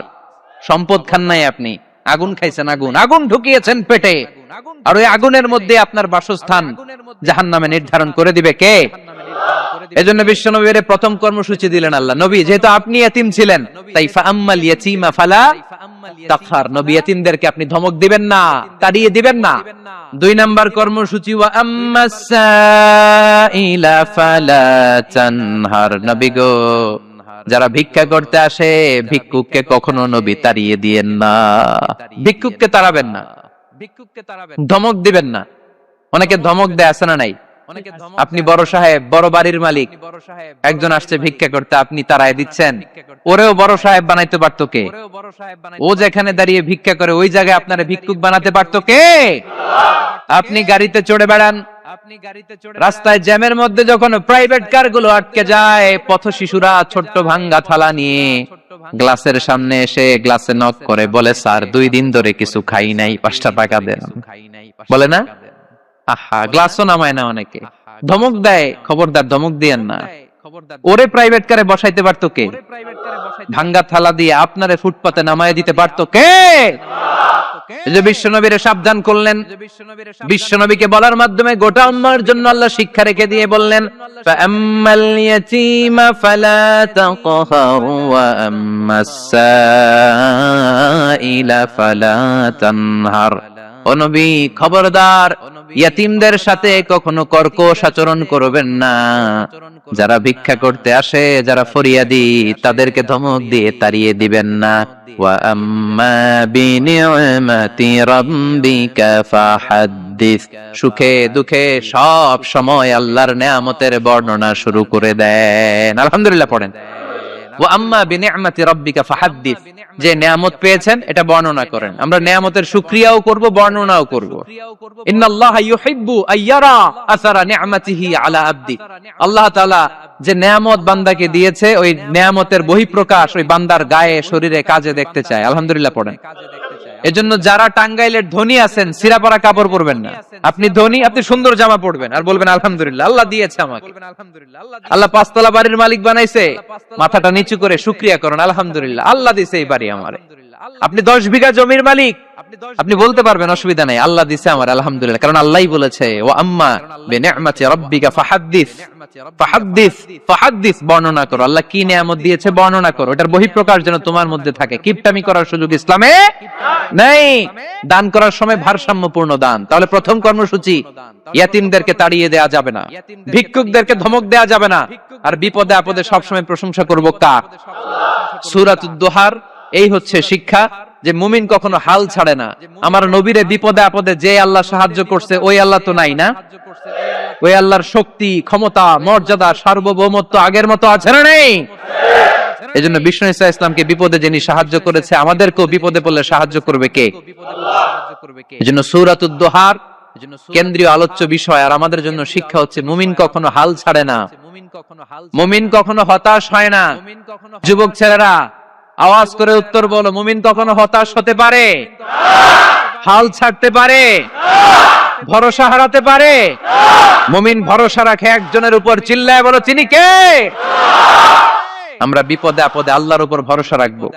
Speaker 1: সম্পদ খান নাই আপনি, আগুন খাইছেন, আগুন ঢুকিয়েছেন পেটে, আর ওই আগুনের মধ্যে আপনার বাসস্থান জাহান্নামে নির্ধারণ করে দিবে কে? এজন্য বিশ্বনবীর প্রথম কর্মসূচি দিলেন আল্লাহ। নবী, যেহেতু আপনি এতিম ছিলেন, তাই ফাআম্মাল ইয়াতীমা ফালা তাকহার, নবী এতিমদেরকে আপনি ধমক দিবেন না, তাড়িয়ে দিবেন না। দুই নাম্বার কর্মসূচি, ওয়া আম্মাস সাইলা ফালা তানহার, নবী গো, যারা ভিক্ষা করতে আসে, ভিক্ষুককে কখনো নবী তাড়িয়ে দিয়েন না, ভিক্ষুককে তাড়াবেন না, ধমক দিবেন না। অনেকে ধমক দেয়, আছে না নাই? আপনি বড় সাহেব, বড় বাড়ির মালিক, একজন আসছে ভিক্ষা করতে, আপনি তাড়ায় দিচ্ছেন, ওরেও বড় সাহেব বানাইতে পারতো কে? ও যেখানে দাঁড়িয়ে ভিক্ষা করে ওই জায়গায় আপনারা ভিক্ষুক বানাতে পারতো কে? আপনি গাড়িতে চড়ে বেড়ান, রাস্তায় জ্যামের মধ্যে যখন প্রাইভেট কার গুলো আটকে যায়, পথ শিশুরা ছোট্ট ভাঙ্গা থালা নিয়ে গ্লাসের সামনে এসে গ্লাসে নক করে বলে, স্যার 2 দিন ধরে কিছু খাই নাই, 5 টাকা দেন, বলে না? আহা, গ্লাসও নামায় না অনেকে, ধমক দেয়। খবরদার, ধমক দিয়েন না। ওরে প্রাইভেট কারে বসাইতে পারতো কে? ভাঙ্গা থালা দিয়ে আপনারে ফুটপাতে নামায় দিতে পারতো কে? এই যে বিশ্বনবীরে সাবধান করলেন, বিশ্বনবীকে বলার মাধ্যমে গোটা উম্মার জন্য আল্লাহ শিক্ষা রেখে দিয়ে বললেন, ফাআম্মাল ইয়াতীমা ফালা তাকহার ওয়া আম্মাস সাইলা ফালা তানহার। ও নবী, খবরদার, ইয়াতীমদের সাথে কখনো কর্কশ আচরণ করবেন না। যারা ভিক্ষা করতে আসে, যারা ফরিয়াদি, তাদেরকে ধমক দিয়ে তাড়িয়ে দিবেন না। ওয়া আম্মা বিনি'মাতি রাব্বিকা ফাহাদ্দিস। সুখে দুঃখে সব সময় আল্লাহর নেয়ামতের বর্ণনা শুরু করে দেন। আলহামদুলিল্লাহ পড়েন। ওয়া আম্মা বিনি'মাতি রাব্বিকা ফাহাদ্দিস। যে নেয়ামত পেয়েছেন এটা বর্ণনা করেন। আমরা নেয়ামতের শুকরিয়াও করব, বর্ণনাও করব। ইন্নাল্লাহা ইউহিব্বু আইয়ারা আসারা নি'মাতিহি আলা আবদি। আল্লাহ তাআলা যে নেয়ামত বান্দাকে দিয়েছে, ওই নেয়ামতের বহিঃপ্রকাশ ওই বান্দার গায়ে, শরীরে, কাজে দেখতে চায়। আলহামদুলিল্লাহ পড়েন। এজন্য যারা টাঙ্গাইলের ধনী আছেন, সিরাপাড়া কাপড় পরবেন না। আপনি ধনী, আপনি সুন্দর জামা পরবেন আর বলবেন আলহামদুলিল্লাহ, আল্লাহ দিয়েছে আমাকে। আল্লাহ পাঁচতলা বাড়ির মালিক বানাইছে, মাথাটা নিচু করে শুকরিয়া করুন, আলহামদুলিল্লাহ, আল্লাহ দিয়েছে এই বাড়ি আমারে। আপনি 10 বিঘা জমির মালিক, আপনি বলতে পারবেন অসুবিধা নাই, আল্লাহ দিয়েছে আমার, আলহামদুলিল্লাহ, কারণ আল্লাহই বলেছে ওয়া আম্মা বিনি'মাতি রাব্বিকা ফাহাদ্দিস। ফাহাদ্দিস, ফাহাদ্দিস, বর্ণনা করো। আল্লাহ কি নিয়ামত দিয়েছে বর্ণনা করো। এটার বহিঃপ্রকাশ যেন তোমার মধ্যে থাকে। কিপটামি করার সুযোগ ইসলামে নাই। দান করার সময় ভারসাম্যপূর্ণ দান। তাহলে প্রথম কর্মসূচি, ইয়াতীমদেরকে তাড়িয়ে দেয়া যাবে না, ভিক্ষুকদেরকে ধমক দেয়া যাবে না, আর বিপদে আপদে সবসময় প্রশংসা করব কার? সূরাতুদ দোহার এই হচ্ছে শিক্ষা, যে মুমিন কখনো হাল ছাড়ে না। আমার নবীরে বিপদে আপদে যে আল্লাহ সাহায্য করছে, ওই আল্লাহ তো নাই না? ওই আল্লাহর শক্তি, ক্ষমতা, মর্যাদা, সার্বভৌমত্ব আগের মতো আছে না নেই? এজন্য বিষ্ণু ঈসা ইসলামকে বিপদে যিনি সাহায্য করেছে, আমাদেরকেও বিপদে পড়লে সাহায্য করবে কে? এজন্য সূরাতুদ দোহার কেন্দ্রীয় আলোচ্য বিষয়। আর আমাদের জন্য শিক্ষা হচ্ছে, মুমিন কখনো হাল ছাড়ে না, মুমিন কখনো হতাশ হয় না। যুবক ছেলেরা আওয়াজ করে উত্তর বলো, মুমিন কখনো হতাশ হতে পারে? হাল ছাড়তে পারে? ভরসা হারাতে পারে? মুমিন ভরসা রাখে একজনের উপর। চিল্লায় বলো, তিনি কে? আমরা বিপদে আপদে আল্লাহর উপর ভরসা রাখবো।